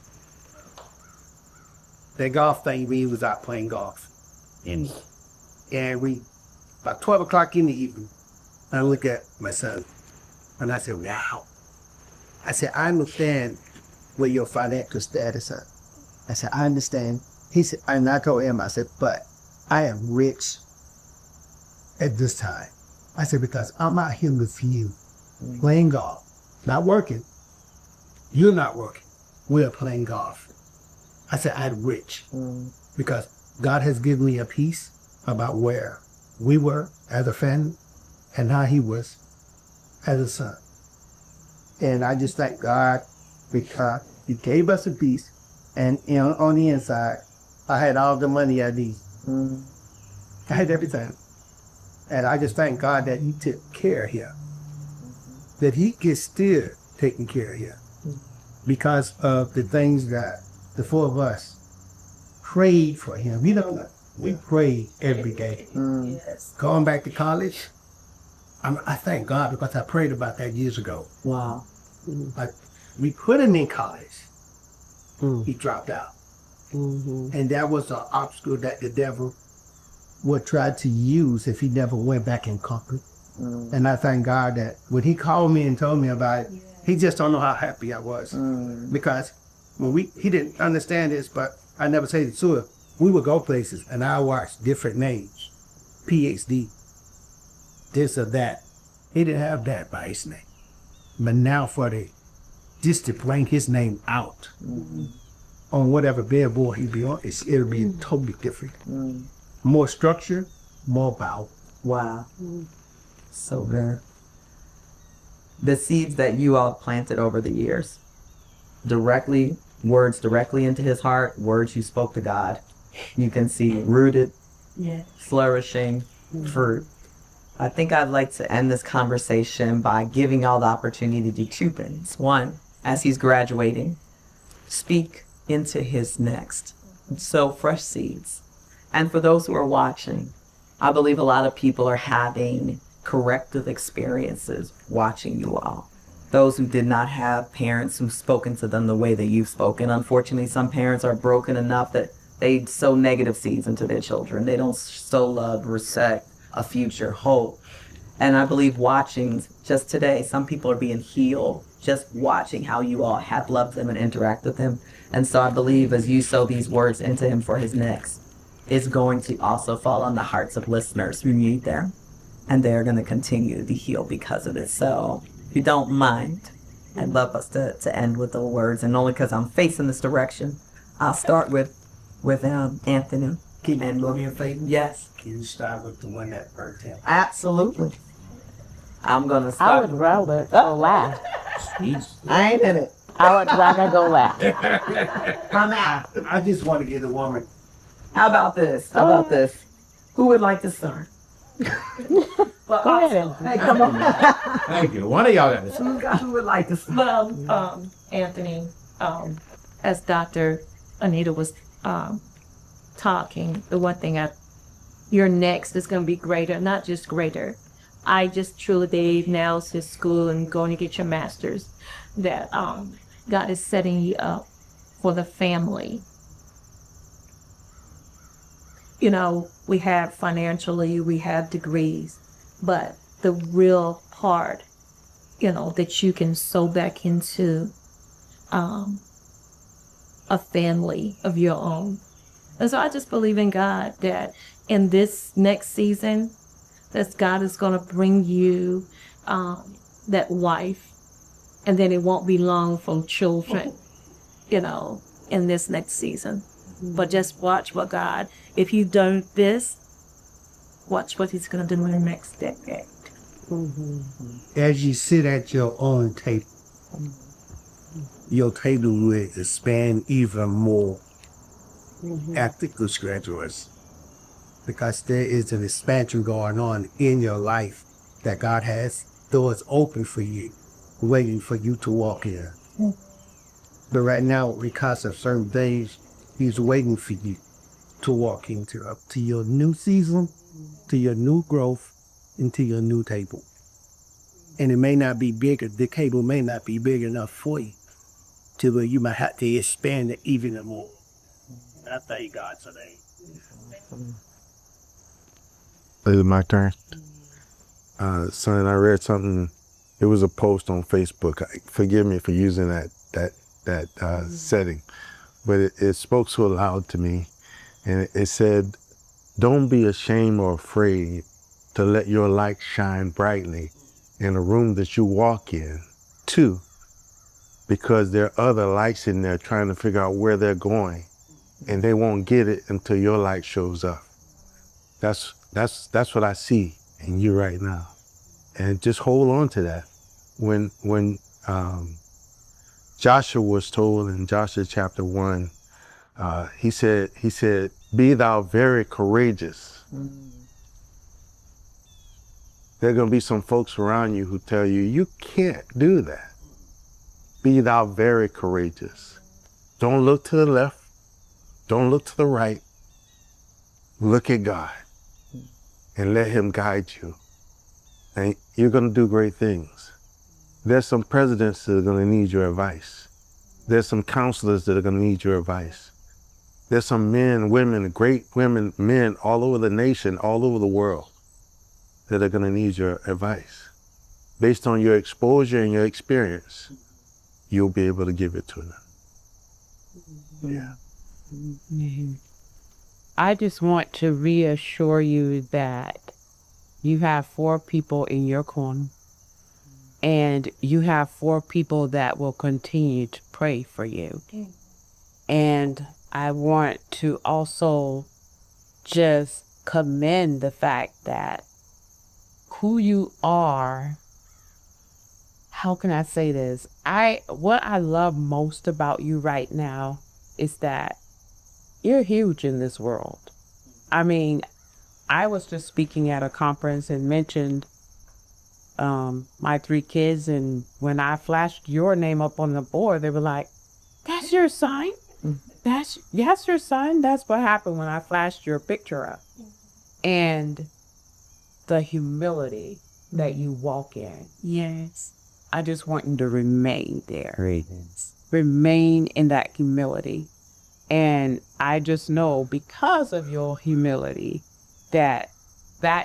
That golf thing, we was out playing golf. And about 12 o'clock in the evening, I look at my son and I said, wow. I said, I understand what your financial status is. I said, I understand. He said, and I told him, I said, but I am rich at this time. I said, because I'm out here with you, playing golf, not working. You're not working. We're playing golf. I said, I'm rich because God has given me a peace about where we were as a family and how he was as a son. And I just thank God because he gave us a peace. And you know, on the inside, I had all the money I need. I had everything. And I just thank God that he took care of him. That he gets still taking care of him. Because of the things that the 4 of us prayed for him. We prayed every day. Yes. Going back to college, I thank God because I prayed about that years ago. Wow. Like, we put him in college. He dropped out. And that was an obstacle that the devil would try to use if he never went back and conquered. And I thank God that when he called me and told me about it, he just don't know how happy I was. Because when he didn't understand this, but I never said it to him. We would go places and I watch different names, PhD, this or that. He didn't have that by his name. But now just to bring his name out on whatever billboard he be on, it'll be totally different. More structure, more power. Wow. So good. The seeds that you all planted over the years, words directly into his heart, words you spoke to God, you can see rooted, flourishing fruit. I think I'd like to end this conversation by giving y'all the opportunity to do 2 things. One, as he's graduating, speak into his next. Sow fresh seeds. And for those who are watching, I believe a lot of people are having corrective experiences watching you all. those who did not have parents who've spoken to them the way that you've spoken. Unfortunately, some parents are broken enough that they sow negative seeds into their children. They don't sow love, respect, a future, hope. And I believe watching just today, some people are being healed just watching how you all have loved them and interact with him. And so I believe as you sow these words into him for his next, it's going to also fall on the hearts of listeners who need them. And they're going to continue to be healed because of it. So if you don't mind, I'd love us to end with the words. And only because I'm facing this direction, I'll start with Anthony. Keep that love your faith. Yes. Can you start with the one that hurt him? Absolutely. I'm going to I start. would rather go laugh. I ain't in it. I would rather go laugh. I'm out. I just want to get a woman. How about this? Who would like to start? Well, Go ahead. Hey, come on. Thank you. One of y'all got this. Who would like to start? Well, Anthony, as Dr. Anita was talking, the one thing your next is going to be greater, not just greater. I just truly believe now to school and going to get your master's that God is setting you up for the family. You know, we have financially, we have degrees, but the real part, you know, that you can sow back into a family of your own. And so I just believe in God that in this next season, that God is going to bring you that wife, and then it won't be long for children, you know, in this next season. But just watch what God, if you do this, watch what he's going to do in the next decade. As you sit at your own table, your table will expand even more after this graduates, because there is an expansion going on in your life that God has doors open for you, waiting for you to walk in. But right now, because of certain things, he's waiting for you to walk into up to your new season, to your new growth, into your new table. And it may not be bigger, the table may not be big enough for you, to where you might have to expand it even more. I thank God today. Is it my turn? Son, I read something. It was a post on Facebook. Forgive me for using that setting, but it spoke so loud to me, and it said, "Don't be ashamed or afraid to let your light shine brightly in a room that you walk in, too, because there are other lights in there trying to figure out where they're going, and they won't get it until your light shows up." That's what I see in you right now, and just hold on to that. When Joshua was told in Joshua chapter 1, he said, "Be thou very courageous." There are going to be some folks around you who tell you, you can't do that. Be thou very courageous. Don't look to the left. Don't look to the right. Look at God and let him guide you. And you're going to do great things. There's some presidents that are going to need your advice. There's some counselors that are going to need your advice. There's some men, women, great women, men all over the nation, all over the world that are going to need your advice. Based on your exposure and your experience, you'll be able to give it to them. Yeah. I just want to reassure you that you have 4 people in your corner, and you have 4 people that will continue to pray for you. And I want to also just commend the fact that who you are, how can I say this? What I love most about you right now is that you're huge in this world. I mean, I was just speaking at a conference and mentioned my 3 kids, and when I flashed your name up on the board, they were like, "That's your son? That's your son?" That's what happened when I flashed your picture up. And the humility that you walk in. Yes. I just want you to remain there. Remain in that humility. And I just know because of your humility that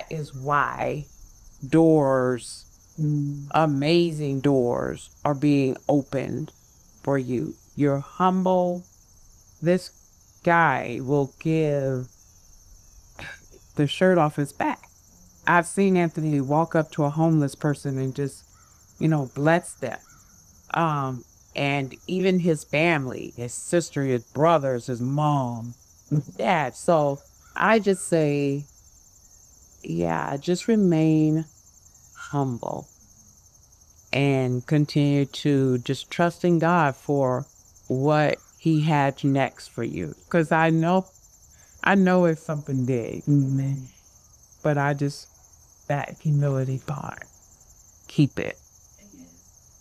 is why doors, amazing doors, are being opened for you. You're humble. This guy will give the shirt off his back. I've seen Anthony walk up to a homeless person and just, bless them. And even his family, his sister, his brothers, his mom, dad. So I just say, yeah, just remain humble and continue to just trust in God for what he had next for you. Because I know it's something big. Amen. But that humility part, keep it.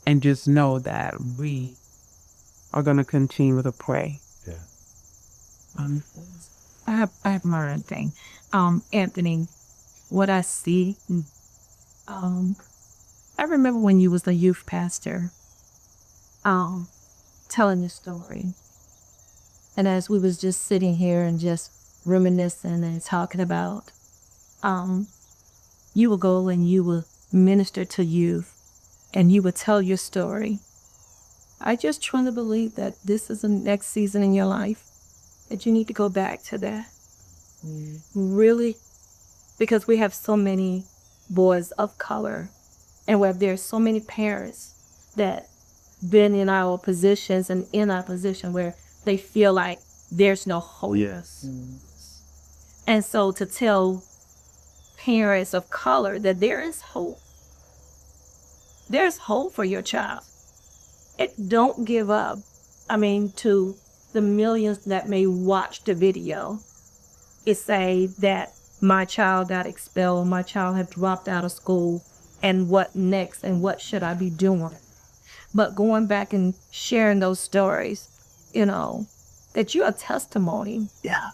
And just know that we are going to continue to pray. Yeah. I have my own thing. Anthony, what I see, I remember when you was the youth pastor, telling the story. And as we was just sitting here and just reminiscing and talking about, you will go and you will minister to youth and you will tell your story. I just truly believe that this is the next season in your life, that you need to go back to that. Really, because we have so many boys of color and where there's so many parents that been in our positions and in our position where they feel like there's no hope. Yes. And so to tell parents of color that there is hope. There's hope for your child. Don't give up. To the millions that may watch the video, it say that my child got expelled, my child had dropped out of school, and what next, and what should I be doing? But going back and sharing those stories, that you're a testimony. Yeah.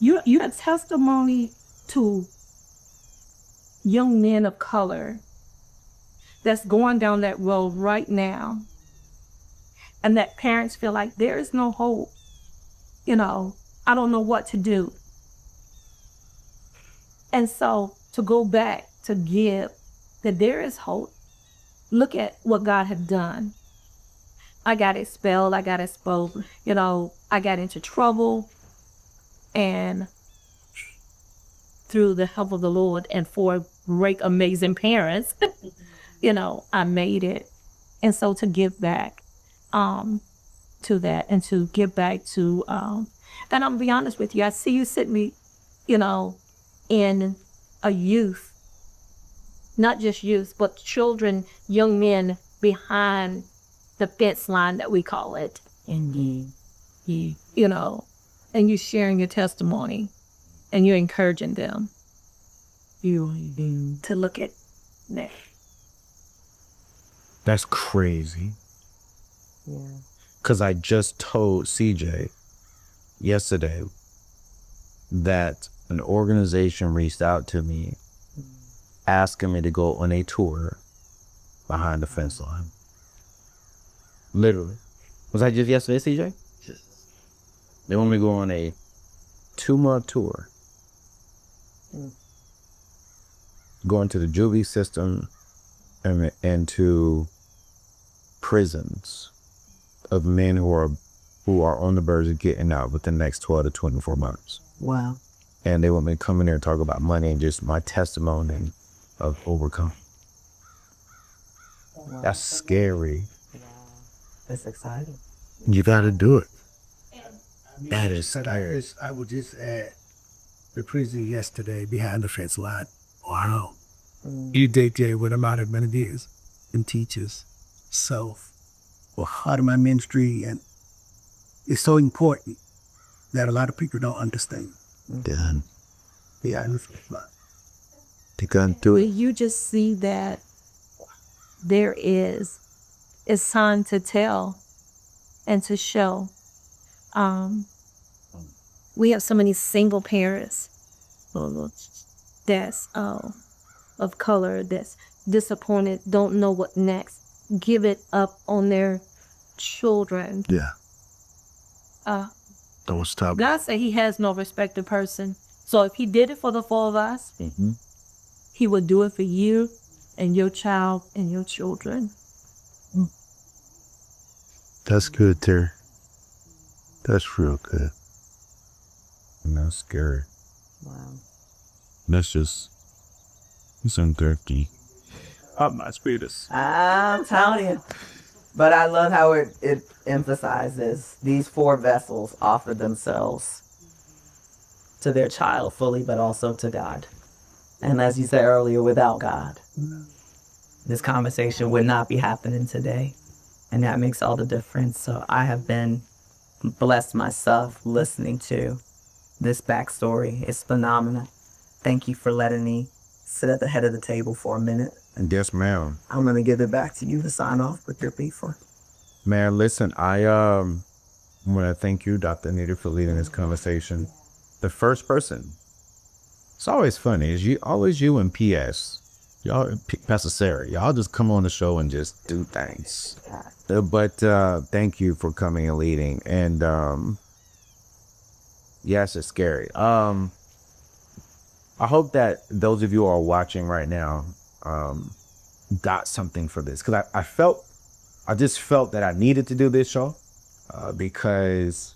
You're a testimony to young men of color that's going down that road right now, and that parents feel like there is no hope. I don't know what to do. And so to go back to give that there is hope. Look at what God had done. I got expelled, I got exposed, I got into trouble, and through the help of the Lord and for great, amazing parents, I made it. And so to give back to that and to give back to, and I'm gonna be honest with you, I see you sitting me, in a youth, not just youth, but children, young men behind the fence line that we call it. Indeed. And you're sharing your testimony and you're encouraging them to look at that. That's crazy. Yeah. Because I just told CJ yesterday that an organization reached out to me asking me to go on a tour behind the fence line. Literally. Was that just yesterday, CJ? They want me to go on a 2-month tour. Going to the juvie system and to prisons of men who are on the verge of getting out within the next 12 to 24 months. Wow. And they want me to come in there and talk about money and just my testimony of overcome. Wow. That's scary. Wow. That's exciting. You got to do it. That is scary. I would just add the prison yesterday behind the fence line. Wow. You did with amount of many years and teachers. So, part of my ministry, and it's so important that a lot of people don't understand. Done. Yeah, They gonna do it. You just see that it's time to tell and to show. We have so many single parents that's of color that's disappointed, don't know what next, give it up on their children. Yeah. Uh, Those tough. God said he has no respected person. So if he did it for the four of us, he would do it for you and your child and your children. That's good, Terry. That's real good. And that's scary. Wow. That's just, it's unthrifty. My sweetest. I'm telling you. But I love how it emphasizes these four vessels offer themselves to their child fully, but also to God. And as you said earlier, without God, this conversation would not be happening today. And that makes all the difference. So I have been blessed myself listening to this backstory. It's phenomenal. Thank you for letting me sit at the head of the table for a minute. And yes, ma'am. I'm going to give it back to you to sign off with your people. Man, listen, I want to thank you, Dr. Anita, for leading this conversation. The first person, it's always funny, is always you and PS. Y'all, Pastor Sarah, y'all just come on the show and just do things. But thank you for coming and leading. And yes, it's scary. I hope that those of you who are watching right now got something for this, because I just felt that I needed to do this show because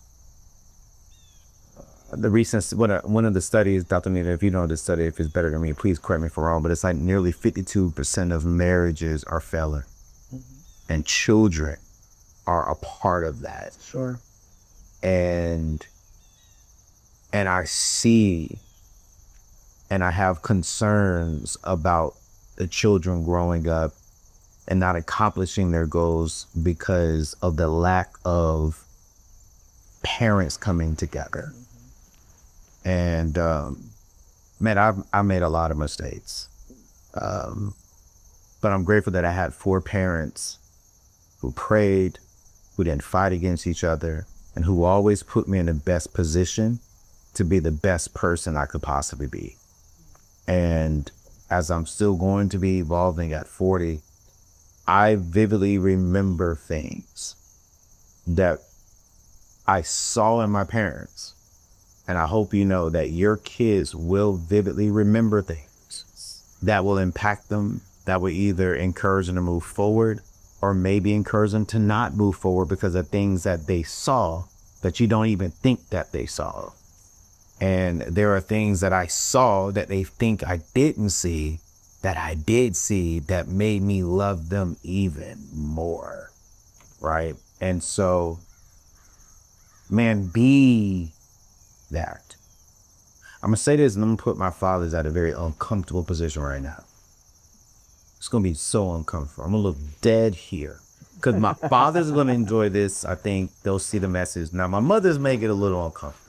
the recent one of the studies, Dr. Anita, if you know the study, if it's better than me, please correct me if I'm wrong, but it's like nearly 52% of marriages are failing, and children are a part of that. Sure. And I see, and I have concerns about the children growing up and not accomplishing their goals because of the lack of parents coming together. And man, I made a lot of mistakes. But I'm grateful that I had 4 parents who prayed, who didn't fight against each other, and who always put me in the best position to be the best person I could possibly be. And as I'm still going to be evolving at 40, I vividly remember things that I saw in my parents. And I hope you know that your kids will vividly remember things that will impact them, that will either encourage them to move forward or maybe encourage them to not move forward because of things that they saw that you don't even think that they saw. And there are things that I saw that they think I didn't see that I did see that made me love them even more, right? And so, man, be that. I'm gonna say this and I'm gonna put my fathers at a very uncomfortable position right now. It's gonna be so uncomfortable. I'm gonna look dead here because my fathers are gonna enjoy this. I think they'll see the message. Now my mothers may get a little uncomfortable,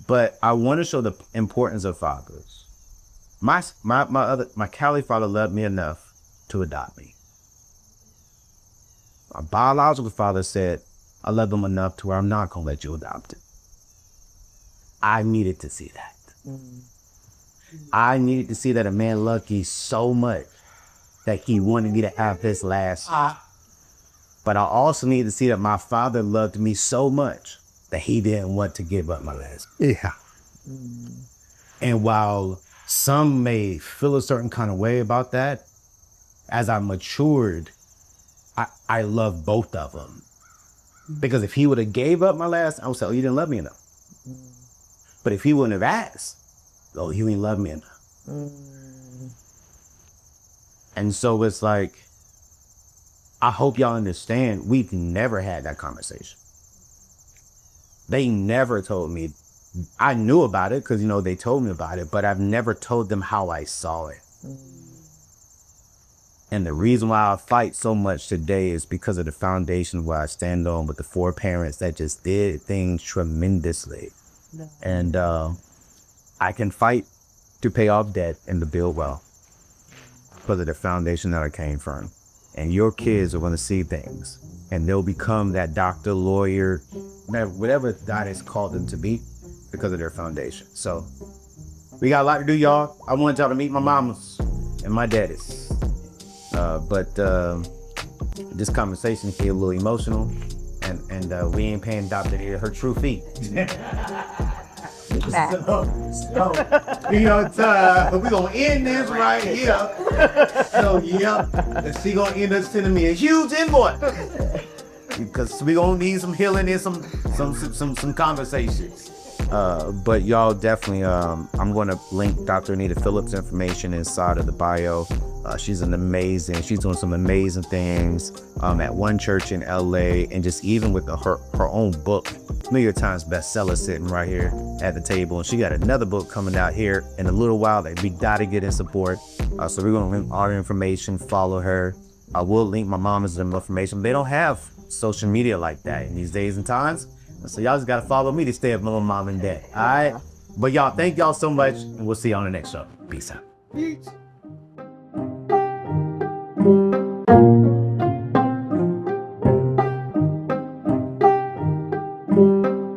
but I want to show the importance of fathers. My Cali father loved me enough to adopt me. My biological father said, I love him enough to where I'm not gonna let you adopt him. I needed to see that. I needed to see that a man loved you so much that he wanted me to have his last. But I also needed to see that my father loved me so much that he didn't want to give up my last. Yeah. And while some may feel a certain kind of way about that, as I matured, I love both of them. Because if he would have gave up my last, I would say, oh, you didn't love me enough. But if he wouldn't have asked, oh, you ain't love me enough. And so it's like, I hope y'all understand, we've never had that conversation. They never told me. I knew about it because, they told me about it, but I've never told them how I saw it. And the reason why I fight so much today is because of the foundation where I stand on with the 4 parents that just did things tremendously. And I can fight to pay off debt and to build wealth because of the foundation that I came from. And your kids are going to see things and they'll become that doctor, lawyer, whatever God has called them to be because of their foundation. So We got a lot to do, y'all. I wanted y'all to meet my mamas and my daddies. But this conversation can get a little emotional, and we ain't paying Dr. Anita her true fee. So, we gonna end this right here. So and she gonna end up sending me a huge invoice because we gonna need some healing and some conversations. But y'all definitely, I'm gonna link Dr. Anita Phillips' information inside of the bio. She's doing some amazing things at one church in LA, and just even with her own book, New York Times bestseller, sitting right here at the table. And she got another book coming out here in a little while that we gotta get in support. So we're gonna link all her information, follow her. I will link my mama's information. They don't have social media like that in these days and times. So y'all just gotta follow me to stay up with my mom and dad. All right? But y'all, thank y'all so much, and we'll see you on the next show. Peace out.